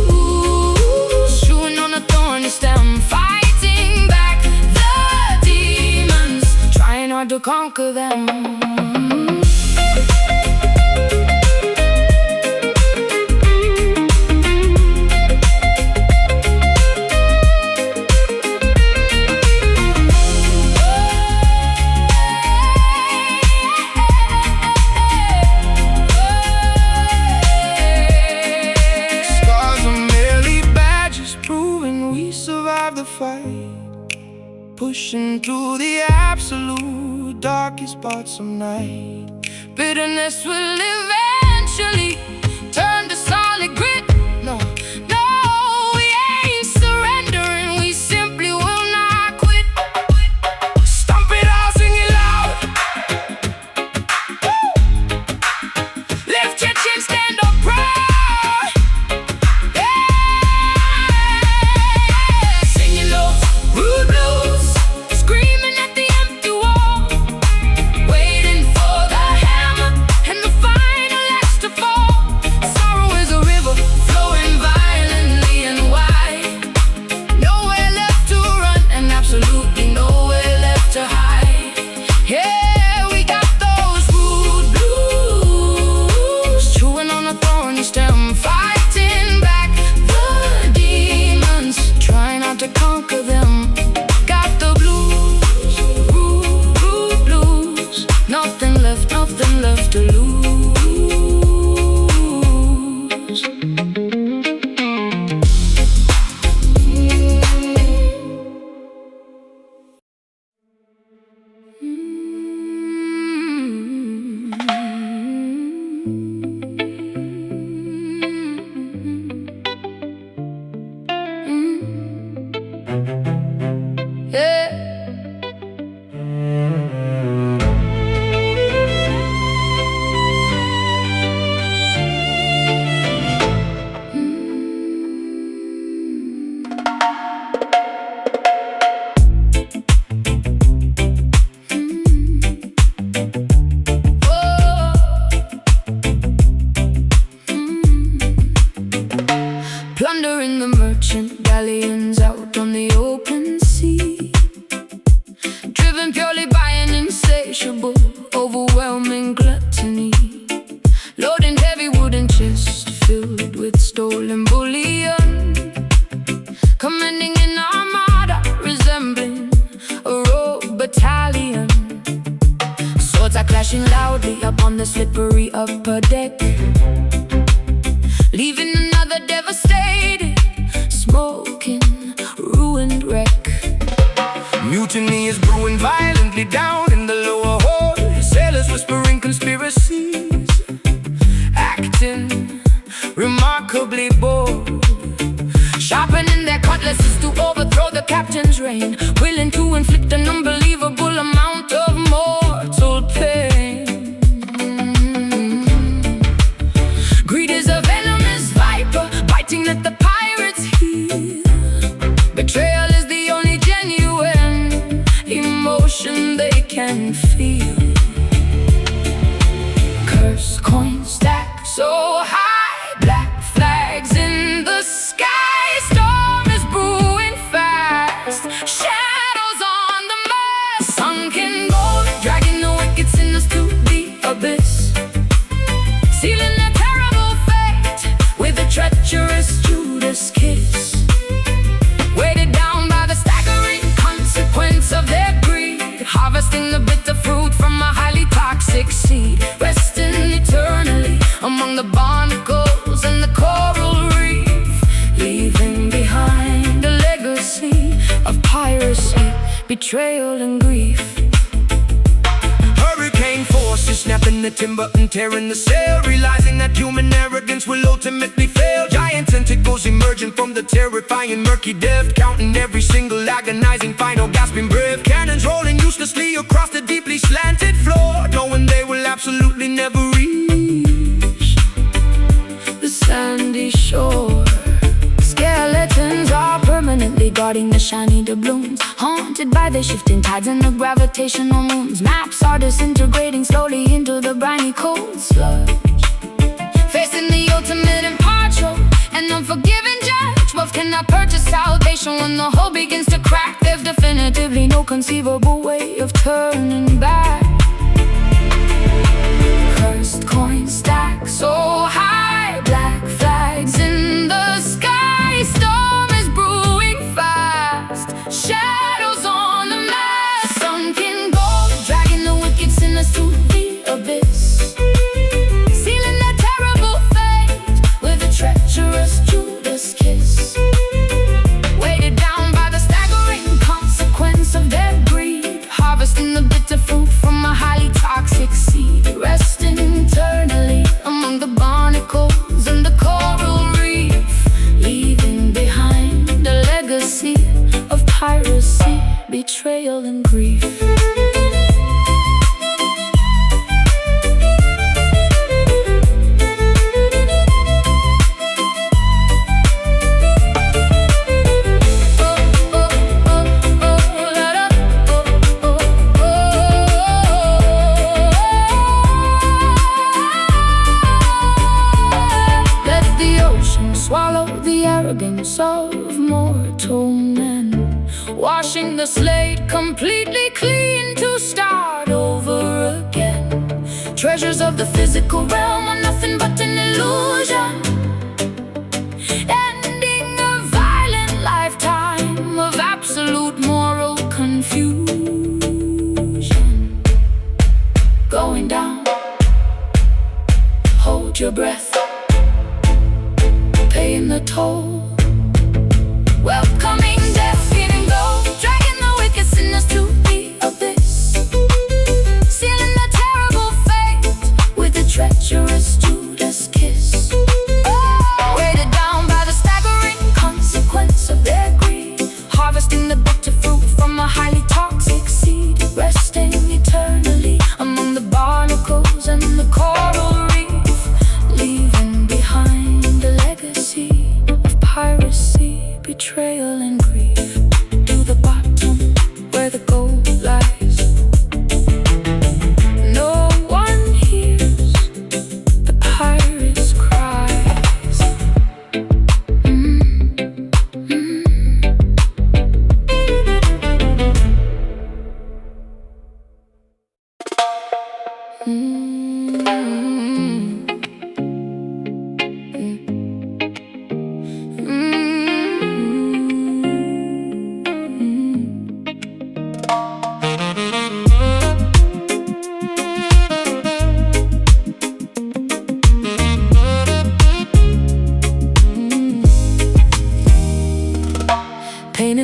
blues, chewing on a thorny stem, fighting back the demons, trying hard to conquer them. Scars are merely badges, proving we survived the fight, pushing through the absolute darkest parts of night. Bitterness will eventually turn to solid grit. No, no, we ain't surrendering, we simply will not quit. Stomp it out, sing it loud. Woo! Lift your chin, stand up proud. Yeah, singing those rude blues, screaming at the empty wall, waiting for the hammer and the final axe to fall. Sorrow is a river flowing violently and wide. Nowhere left to run and absolutely nowhere left to hide. Yeah, we got those rude blues, chewing on a thorny stem, fighting back the demons, trying not to conquer them. Got the blues, rude blues, nothing left to lose. Yeah. insatiable, overwhelming gluttony. Loading heavy wooden chests filled with stolen bullion, commanding an armada resembling a rogue battalion. Swords are clashing loudly upon the slippery upper deck, leaving another devastated, smoking, ruined wreck. Mutiny is brewing violently down in the lower hold. Sailors whispering conspiracies, acting remarkably bold, sharpening their cutlasses to overthrow the captain's reign, willing to inflict an unbelievable amount of mortal pain. Greed is a venomous viper, biting at the pirates' heel. Betrayal is the only genuine emotion they can feel. Curse coins stack so high, black flags in the sky. Storm is brewing fast, shadows on the mast. Sunken gold, dragging the wicked sinners to the abyss, sealing their terrible fate with a treacherous Judas kiss. Weighted down by the staggering consequence of their greed, harvesting the bitter fruit from a highly toxic seed, resting eternally among the barnacles and the coral reef, leaving behind a legacy of piracy, betrayal and grief. Hurricane forces snapping the timber and tearing the sail, realizing that human arrogance will ultimately fail. Giant tentacles emerging from the terrifying murky depth, counting every single agonizing final gasping breath. Cannons rolling uselessly across the deeply slanted floor, knowing they will absolutely never reach the sandy shore. Skeletons are permanently guarding the shiny doubloons, haunted by the shifting tides and the gravitational moons. Maps are disintegrating slowly into the briny cold sludge, facing the ultimate impartial and unforgiving judge. Wealth cannot purchase salvation. When the whole begins to crack, there's definitively no conceivable way of turning back. Cursed coins stack so high, black flags in the sky. Storm is brewing fast, shadows on the mast. Sunken gold, dragging the wicked sinners to the abyss, sealing their terrible fate with a treacherous Judas kiss. Weighted down by the staggering consequence of their greed, harvesting the bitter fruit from a highly toxic seed, resting eternally among the barnacles and the coral reef, leaving behind a legacy of piracy, betrayal and grief. Swallow the arrogance of mortal men, washing the slate completely clean to start over again. Treasures of the physical realm are nothing but an illusion, ending a violent lifetime of absolute moral confusion. Going down, hold your breath, paying the toll, welcoming death, feeling gold, dragging the wicked sinners to the abyss, sealing the terrible fate with a treacherous Judas kiss. Weighted down by the staggering consequence of their greed, harvesting the bitter fruit from a highly toxic seed, resting eternally among the barnacles and the coral reef, leaving behind a legacy of Painting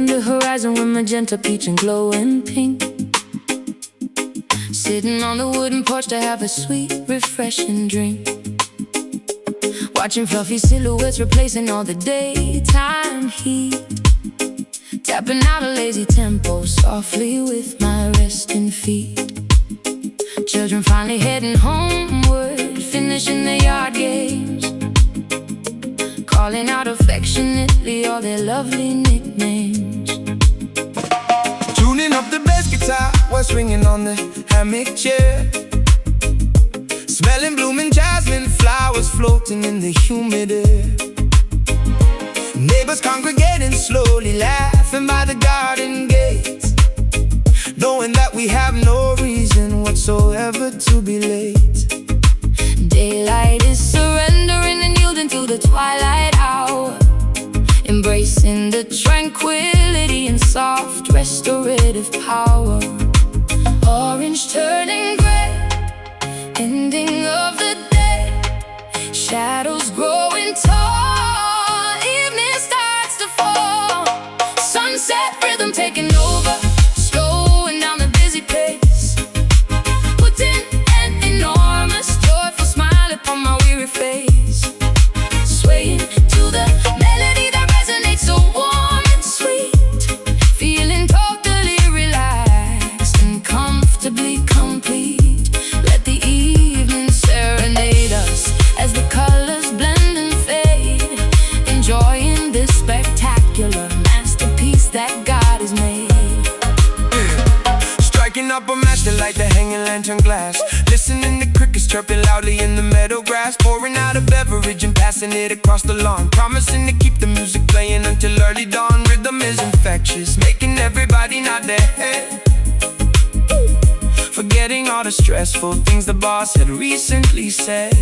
the horizon with magenta, peach, and glowing pink. Sitting on the wooden porch to have a sweet, refreshing drink. Watching fluffy silhouettes replacing all the daytime heat. Tapping out a lazy tempo softly with my resting feet. Children finally heading homeward, finishing their yard games, calling out affectionately all their lovely nicknames. Tuning up the bass guitar while swinging on the hammock chair. Smelling blooming jasmine flowers floating in the humid air. Neighbors congregating slowly, laughing by the garden gates, knowing that we have no reason whatsoever to be late. Daylight is surrendering and yielding to the twilight hour, embracing the tranquility and soft restorative power. Orange turning gray, ending of the day. Shadows growing tall, evening starts to fall. Sunset rhythm taking over, slowing down the busy pace, putting an enormous joyful smile upon my weary face. Swaying to the melody that resonates so warm and sweet, feeling totally relaxed and comfortably complete. Let the evening serenade us as the colors blend and fade, enjoying this spectacular masterpiece that God has made. Striking up a match to light the hanging lantern glass, listening to crickets chirping loudly in the meadow grass, pouring out a beverage and passing it across the lawn, promising to keep the music playing until early dawn. Rhythm is infectious, making everybody nod their head, forgetting all the stressful things the boss had recently said.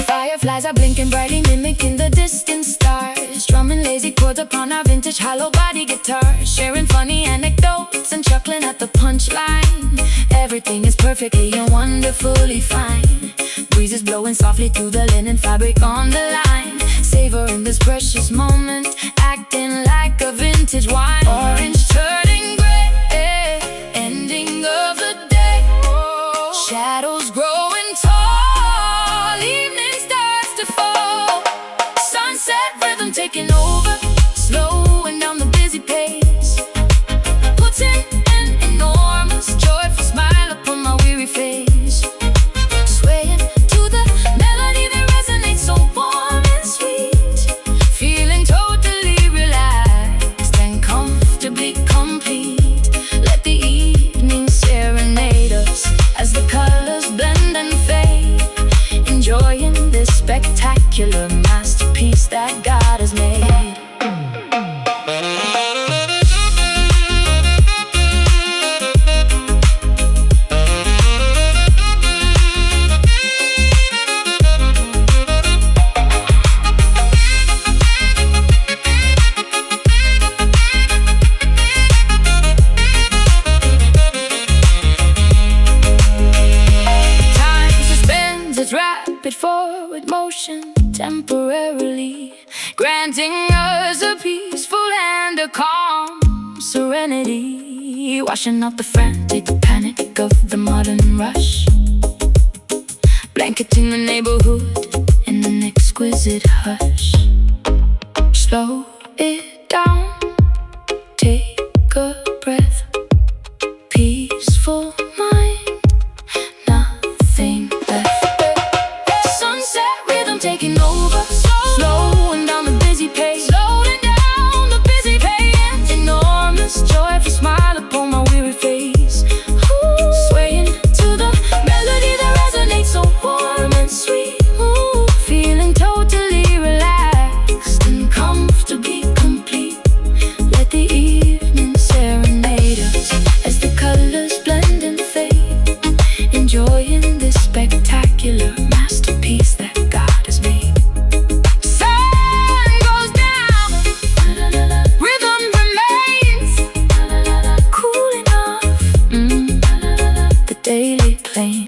Fireflies are blinking brightly, mimicking the distant stars, strumming lazy chords upon our vintage hollow body guitar, sharing funny anecdotes and chuckling at the punchline. Everything is perfectly and wonderfully fine. Breezes blowing softly through the linen fabric on the line, savoring this precious moment, acting like a vintage wine. Orange turning gray, ending of the day. Shadows growing tall, evening starts to fall. Sunset rhythm taking over, slowing down the busy pace, putting an enormous joyful smile upon my weary face. Swaying to the melody that resonates so warm and sweet, feeling totally relaxed and comfortably complete. Let the evening serenade us as the colors blend and fade, enjoying this spectacular masterpiece that God has made. Rapid forward motion, temporarily granting us a peaceful and a calm serenity, washing out the frantic panic of the modern rush, blanketing the neighborhood in an exquisite hush. Slow it down, take a breath, peaceful mind, nothing left. Taking over, slowing down the busy pace, slowing down the busy pace. Enormous joyful smile upon my weary face. Ooh, swaying to the melody that resonates so warm and sweet. Ooh, feeling totally relaxed and comfortably complete. Let the evening serenade us as the colors blend and fade, daily pains.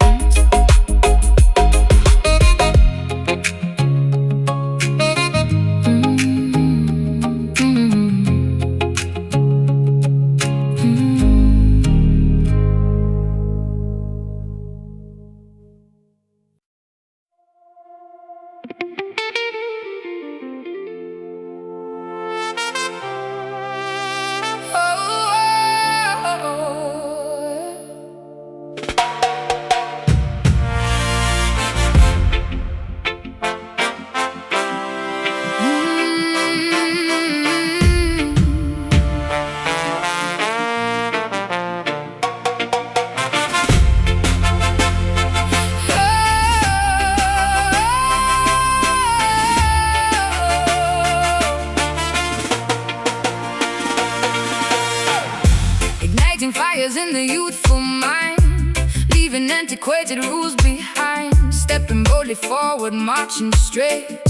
Fires in the youthful mind, leaving antiquated rules behind. Stepping boldly forward, marching straight,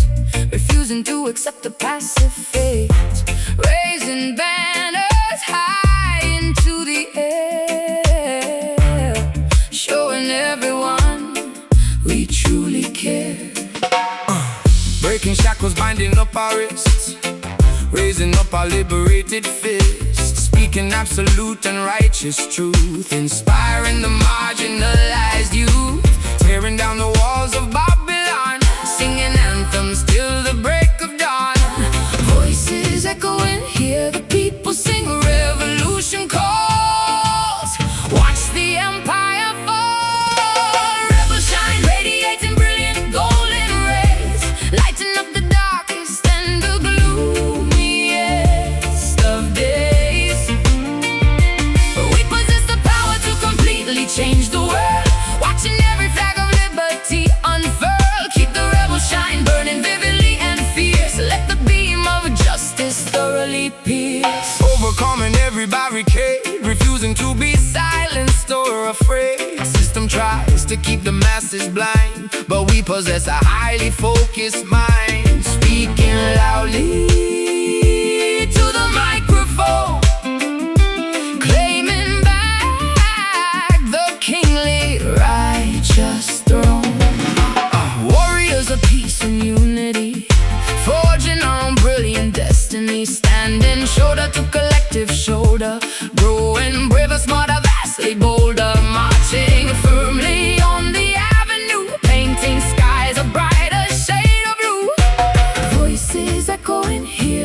refusing to accept the passive fate. Raising banners high into the air, showing everyone we truly care. Breaking shackles, binding up our wrists, raising up our liberated fists, speaking absolute and righteous truth, inspiring the marginalized youth, tearing down the walls of Babylon, singing anthems till the break of dawn. Voices echoing, hear the people sing, revolution calls, watch the empire fall. Rebel shine, radiating brilliant golden rays, lighting up the darkest and the gloomiest of days. Change the world, watching every flag of liberty unfurl. Keep the rebel shine burning vividly and fierce. Let the beam of justice thoroughly pierce. Overcoming every barricade, refusing to be silenced or afraid. System tries to keep the masses blind, but we possess a highly focused mind. Speaking loudly to the microphone, righteous throne. Warriors of peace and unity, forging our own brilliant destiny, standing shoulder to collective shoulder, growing braver, smarter, vastly bolder, marching firmly on the avenue, painting skies a brighter shade of blue. Voices echoing here,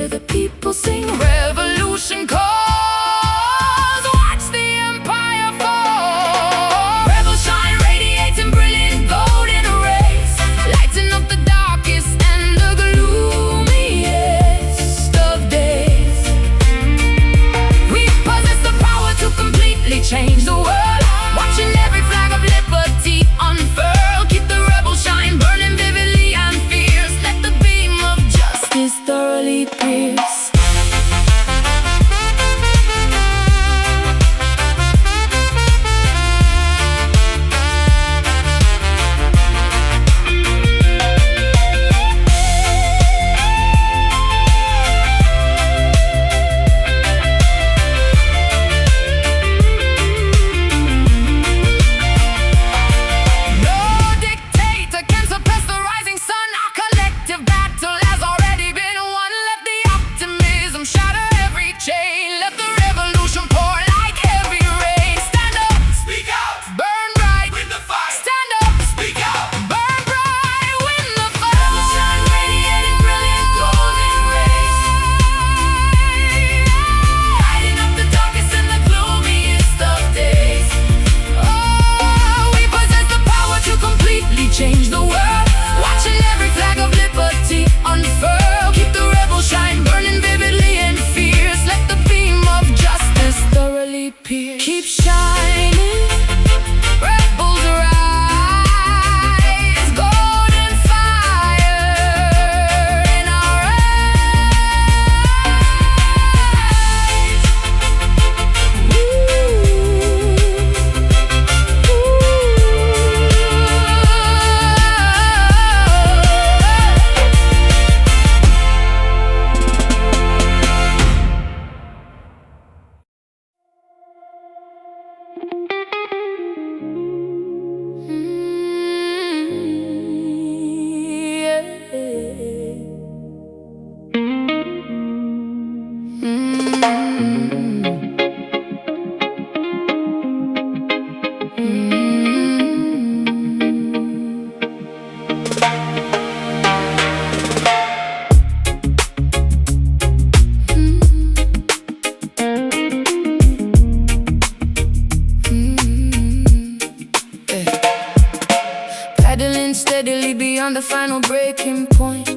steadily beyond the final breaking point,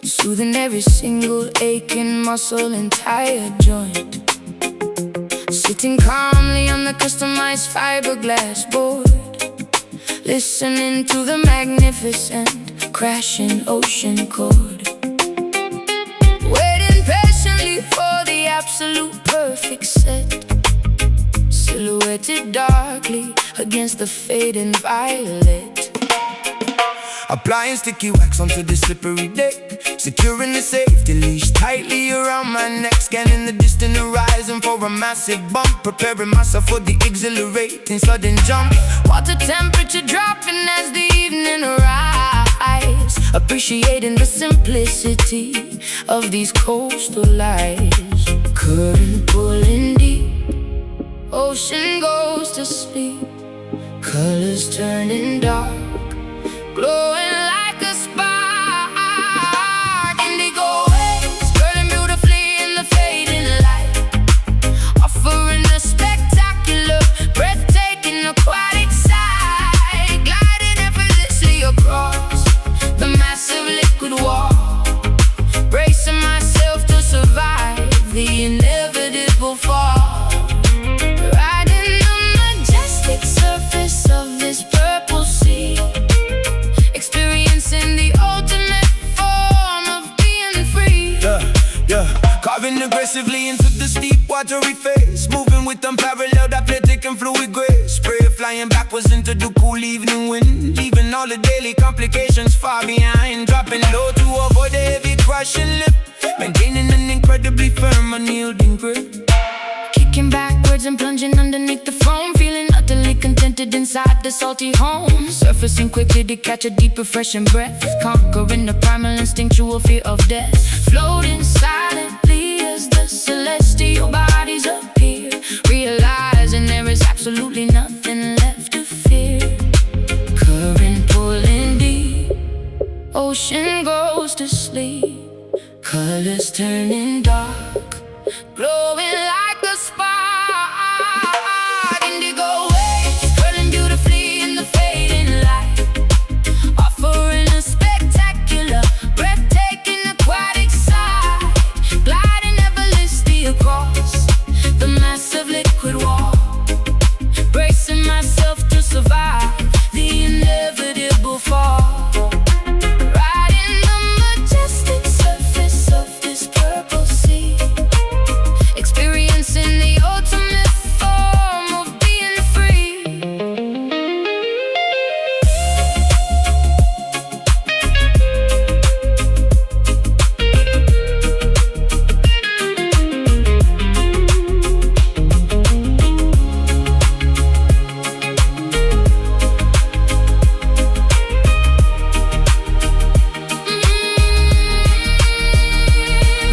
soothing every single aching muscle and tired joint. Sitting calmly on the customized fiberglass board, listening to the magnificent crashing ocean chord, waiting patiently for the absolute perfect set, silhouetted darkly against the fading violet. Applying sticky wax onto the slippery deck, securing the safety leash tightly around my neck. Scanning the distant horizon for a massive bump, preparing myself for the exhilarating sudden jump. Water temperature dropping as the evening arrives, appreciating the simplicity of these coastal lights. Current pulling deep, ocean goes to sleep, colors turning dark, glowing like a spark. Indigo waves curling beautifully in the fading light, offering a spectacular, breathtaking aquatic sight, gliding effortlessly across the massive liquid wall, bracing myself to survive the inevitable fall, riding the majestic surface of this purple sea, experiencing the ultimate form of being free. Carving aggressively into the steep watery face, moving with unparalleled athletic and fluid grace. Spray flying backwards into the cool evening wind, leaving all the daily complications far behind. Dropping low to avoid a heavy crushing lip, maintaining an incredibly firm, unyielding grip. Kicking backwards and plunging underneath the foam, feeling utterly contented inside the salty home. Surfacing quickly to catch a deep, refreshing breath, conquering the primal instinctual fear of death. Floating silently as the celestial bodies appear, realizing there is absolutely nothing left to fear. Current pulling deep, ocean goes to sleep, colors turning dark, glowing like a spark. Indigo waves curling beautifully in the fading light, offering a spectacular, breathtaking aquatic sight, gliding effortlessly across the massive liquid wall, bracing myself to survive the inevitable fall, riding the majestic surface of this purple sea, experiencing the ultimate form of being free.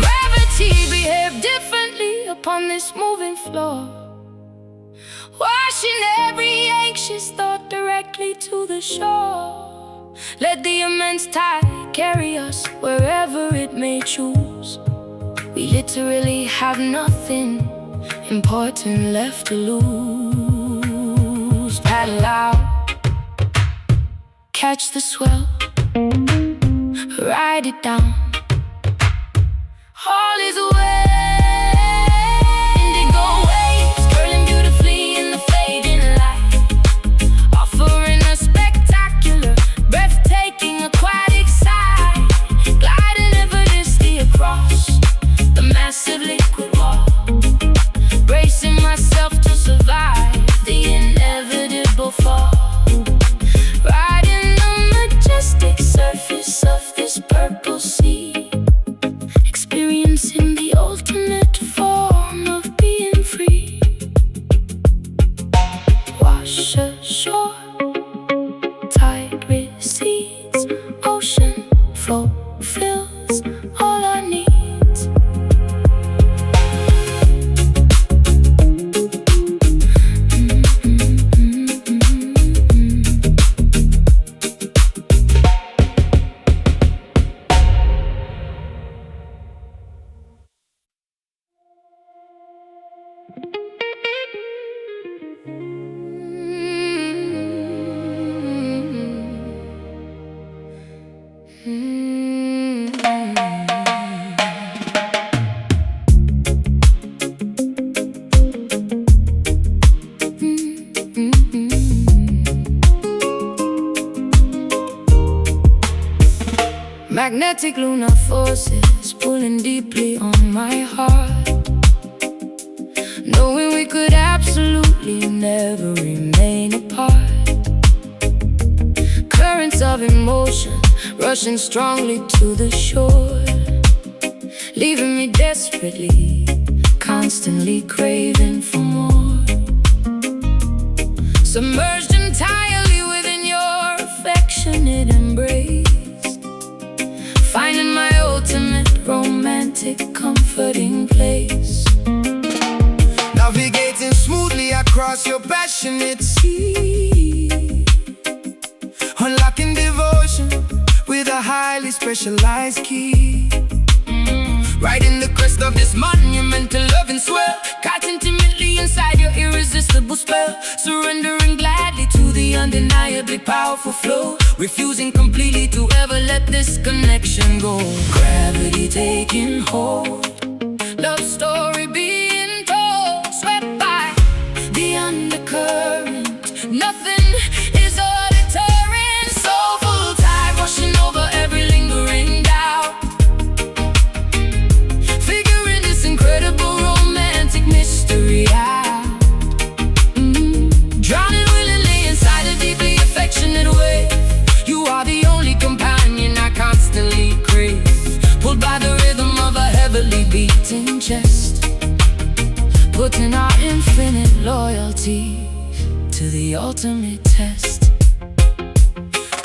Gravity behaved differently upon this moving floor, washing every anxious thought directly to the shore. Let the immense tide carry us wherever it may choose. We literally have nothing important left to lose. Paddle out, catch the swell, ride it down, all is well. Indigo waves curling beautifully in the fading light, offering a spectacular, breathtaking aquatic sight, gliding effortlessly across the massive liquid wall, bracing myself to survive the inevitable fall, riding the majestic surface of this purple sea, experiencing the ultimate form of being free. Wash ashore, tide recedes, ocean fulfills all our needs. Magnetic lunar forces pulling deeply on my heart, knowing we could absolutely never remain apart. Currents of emotion rushing strongly to the shore, leaving me desperately, constantly craving for more. Submerged entirely within your affectionate embrace, finding my ultimate romantic comforting place. Navigating smoothly across your passionate sea, unlocking devotion with a highly specialized key. Riding the crest of this monumental loving swell, caught intimately inside your irresistible spell, surrendering gladly to the undeniably powerful flow, refusing completely to ever let this connection go. Gravity taking hold, Love story being told, swept by the undercurrent. Nothing is a deterrent. Soulful tide rushing over every lingering doubt, figuring this incredible romantic mystery out. Drowning willingly inside a deeply affectionate wave. You are the only companion I constantly crave, pulled by the rhythm of a heavily beating chest, putting our infinite loyalty to the ultimate test.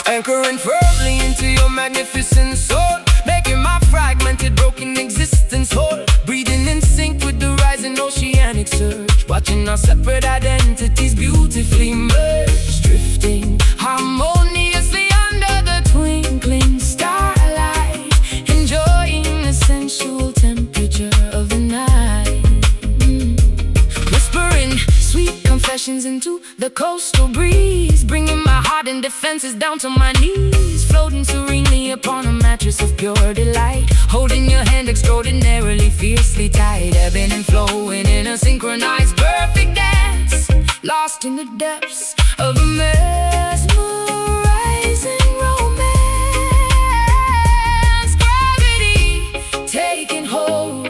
anchoring firmly into your magnificent soul, making my fragmented, broken existence whole. Breathing in sync with the rising oceanic surge, watching our separate identities beautifully merge, drifting harmoniously under the twinkling starlight, enjoying the sensual temperature of the night. Whispering sweet confessions into the coastal breeze, bringing my heart and defenses down to my knees, floating serenely upon a mattress of pure delight, holding your hand extraordinarily fiercely tight, ebbing and flowing in a synchronized perfect dance, lost in the depths of a mesmerizing romance. Gravity taking hold,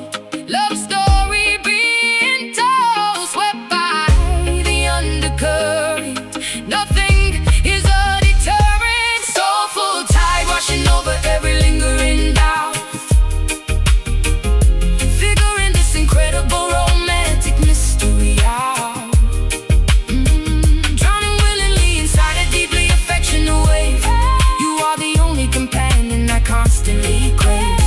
love story being told, swept by the undercurrent. Nothing is a deterrent. Soulful tide washing over every lingering doubt, figuring this incredible romantic mystery out. Drowning willingly inside a deeply affectionate wave. You are the only companion I constantly crave,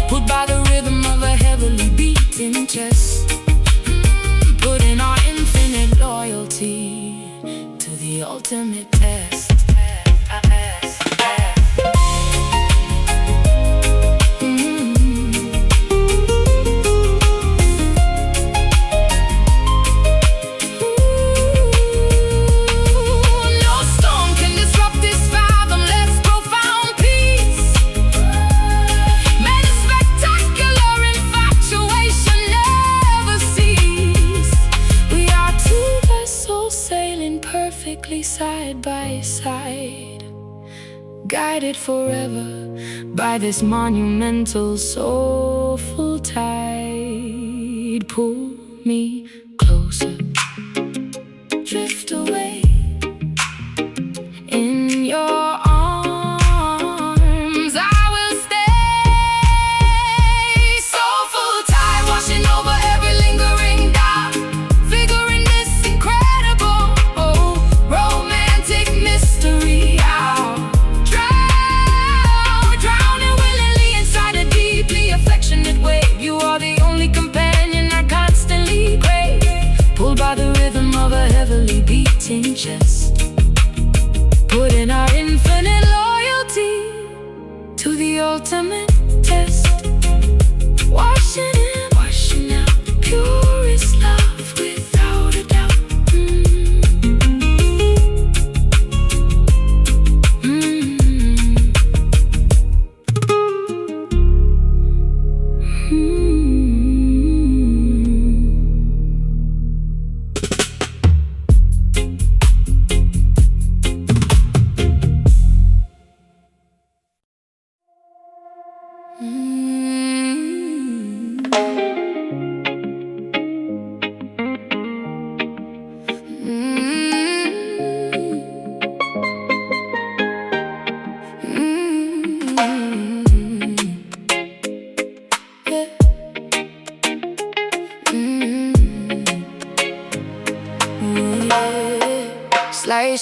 pulled by the rhythm of a heavily beating chest, putting our infinite loyalty to the ultimate test. No storm can disrupt this fathomless profound peace. May the spectacular infatuation never cease. We are two vessels sailing perfectly side by side, guided forever by this monumental soulful tide. Pull me closer, drift away in your arms. I will stay. Soulful tide washing over every lingering doubt, figuring this incredible romantic mystery out. Drowning willingly inside a deeply affectionate wave. You are the only companion I constantly crave,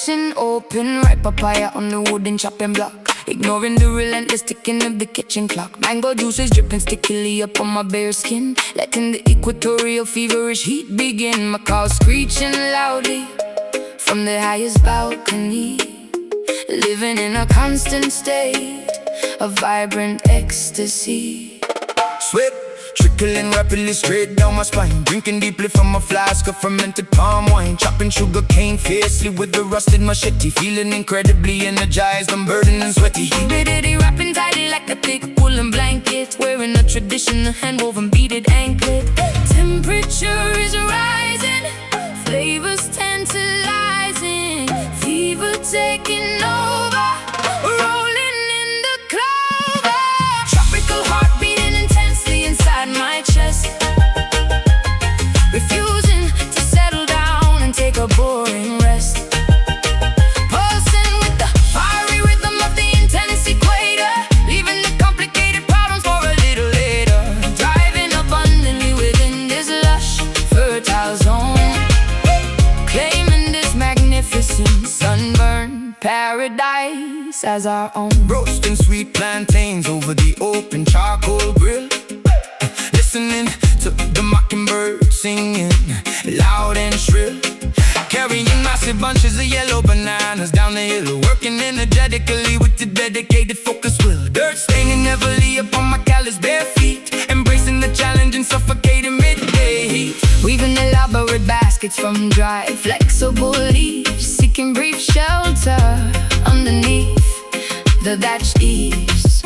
Relaxation open, ripe papaya on the wooden chopping block. Ignoring the relentless ticking of the kitchen clock. Mango juices dripping stickily up on my bare skin, letting the equatorial feverish heat begin. My car screeching loudly from the highest balcony, living in a constant state of vibrant ecstasy. Sweat trickling rapidly straight down my spine, drinking deeply from a flask of fermented palm wine, chopping sugar cane fiercely with the rusted machete, feeling incredibly energized, unburdened and sweaty. Humidity wrapping tightly like a thick woolen blanket, wearing a traditional hand-woven beaded anklet. Temperature is rising, flavors tantalizing, fever taking over, rolling in the clover. Tropical heart beating intensely inside my chest, refusing to settle down and take a boring rest. Pulsing with the fiery rhythm of the intense equator, leaving the complicated problems for a little later. Driving abundantly within this lush, fertile zone, claiming this magnificent sunburned paradise as our own. Roasting sweet plantains over the open charcoal grill, listening to the mockingbird singing loud and shrill, carrying massive bunches of yellow bananas down the hill, working energetically with the dedicated focus will. Dirt staining heavily upon my callous bare feet, embracing the challenge and suffocating midday heat. Weaving elaborate baskets from dry, flexible leaves, seeking brief shelter underneath the thatched eaves.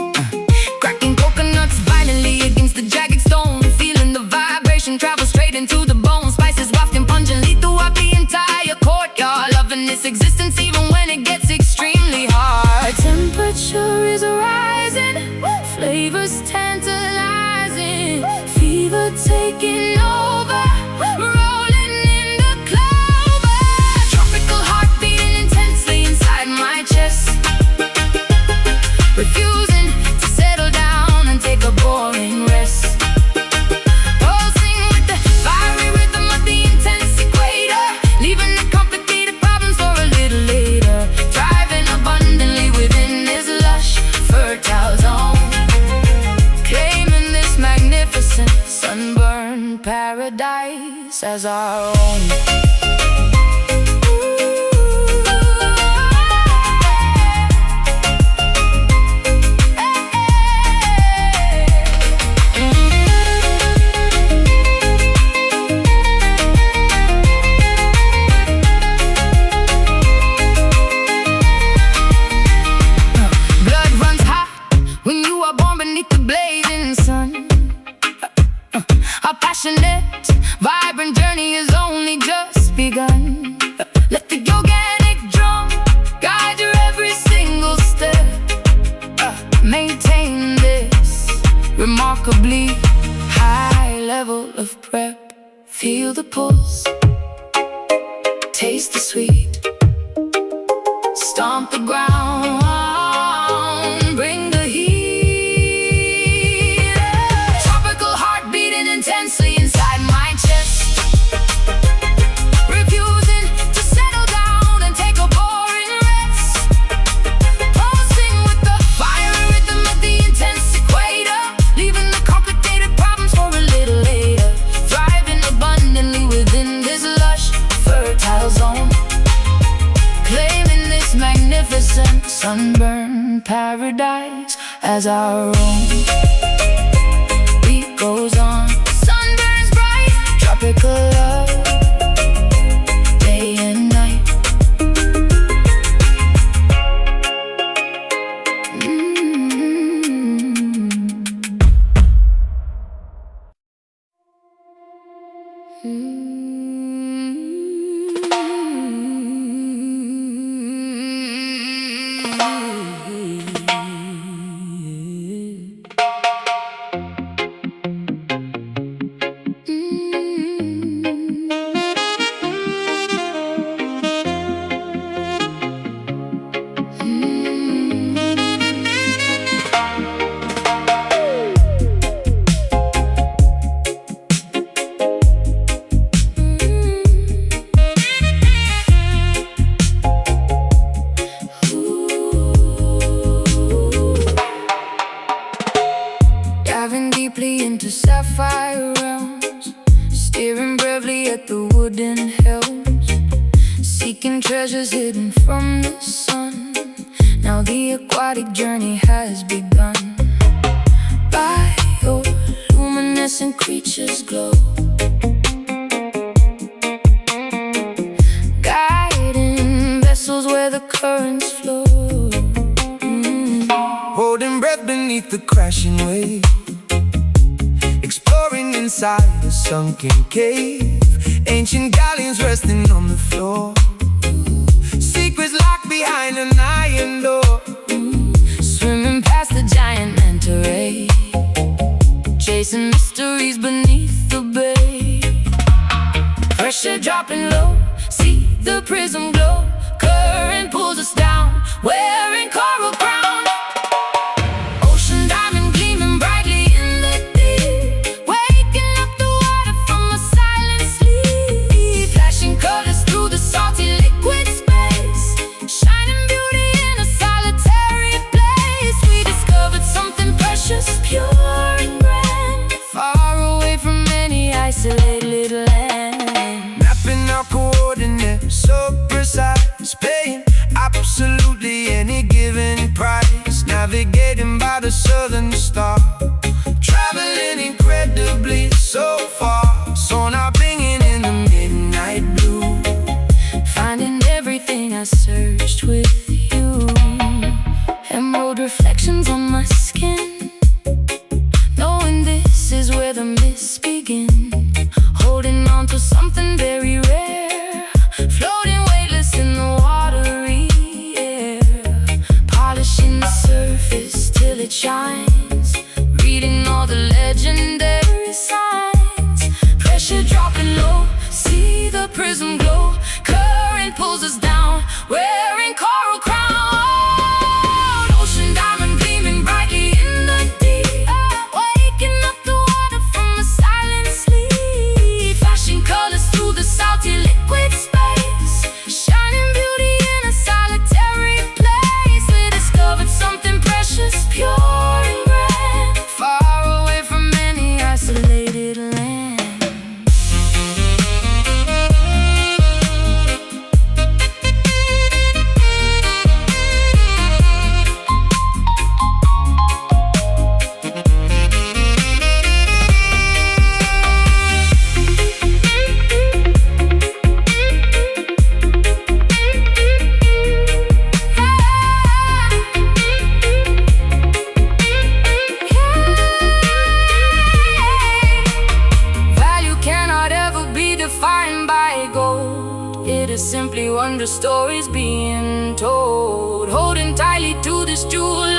Cracking coconuts violently against the jagged stone, feeling the vibration travel straight into the bone. Spices wafting pungently throughout the entire courtyard, loving this existence even when it gets extremely hard. Temperature is rising, flavors tantalizing, fever taking over, rolling in the clover. Tropical heart beating intensely inside my chest, refusing to settle down and take a boring rest. Pulsing with the fiery rhythm of the intense equator, leaving the complicated problems for a little later. Thriving abundantly within this lush, fertile zone, claiming this magnificent sunburned paradise as our own. Our passionate, vibrant journey has only just begun. Let the organic drum guide your every single step. Maintain this remarkably high level of prep. Feel the pulse, taste the sweet, stomp the ground, bring the heat. Tropical heart beating intensely inside my chest, refusing to settle down and take a boring rest. Pulsing with the fiery rhythm of the intense equator, leaving the complicated problems for a little later. Thriving abundantly within this lush, fertile zone, claiming this magnificent sunburned paradise as our own. Beat goes on, sun burns bright, tropical love, day and night. hidden from the sun. Now the aquatic journey has begun. Bioluminescent creatures glow, guiding vessels where the currents flow. Holding breath beneath the crashing wave, exploring inside a sunken cave. Ancient galleons resting on the floor, secrets locked behind an iron door. Swimming past the giant manta ray, chasing mysteries beneath the bay. Pressure dropping low, see the prism glow. Current pulls us down, wearing coral crown. Ocean diamond gleaming brightly in the deep, waking up the water from a silent sleep. Flashing colors through the salty liquid space, shining beauty in a solitary place. We discovered something precious, pure and grand, far away from any isolated land. Mapping our coordinates so precise, paying absolutely any given price. Navigating by the southern star, traveling incredibly so far. Sonar bringing in the midnight blue, Finding everything I searched with you. Emerald reflections on my skin, knowing this is where the mists begin. Holding on to something very rare, floating weightless in the watery air. Polishing the surface till it shines, reading all the legendary signs. Pressure dropping low, see the prism glow. Current pulls us down, wearing coral crown. Ocean diamond gleaming brightly in the deep, waking up the water from a silent sleep. Flashing colors through the salty liquid space, shining beauty in a solitary place. We discovered something precious, pure and grand, far away from any isolated land. Value cannot ever be defined by gold. It is simply wonder stories being told. Holding tightly to this jewel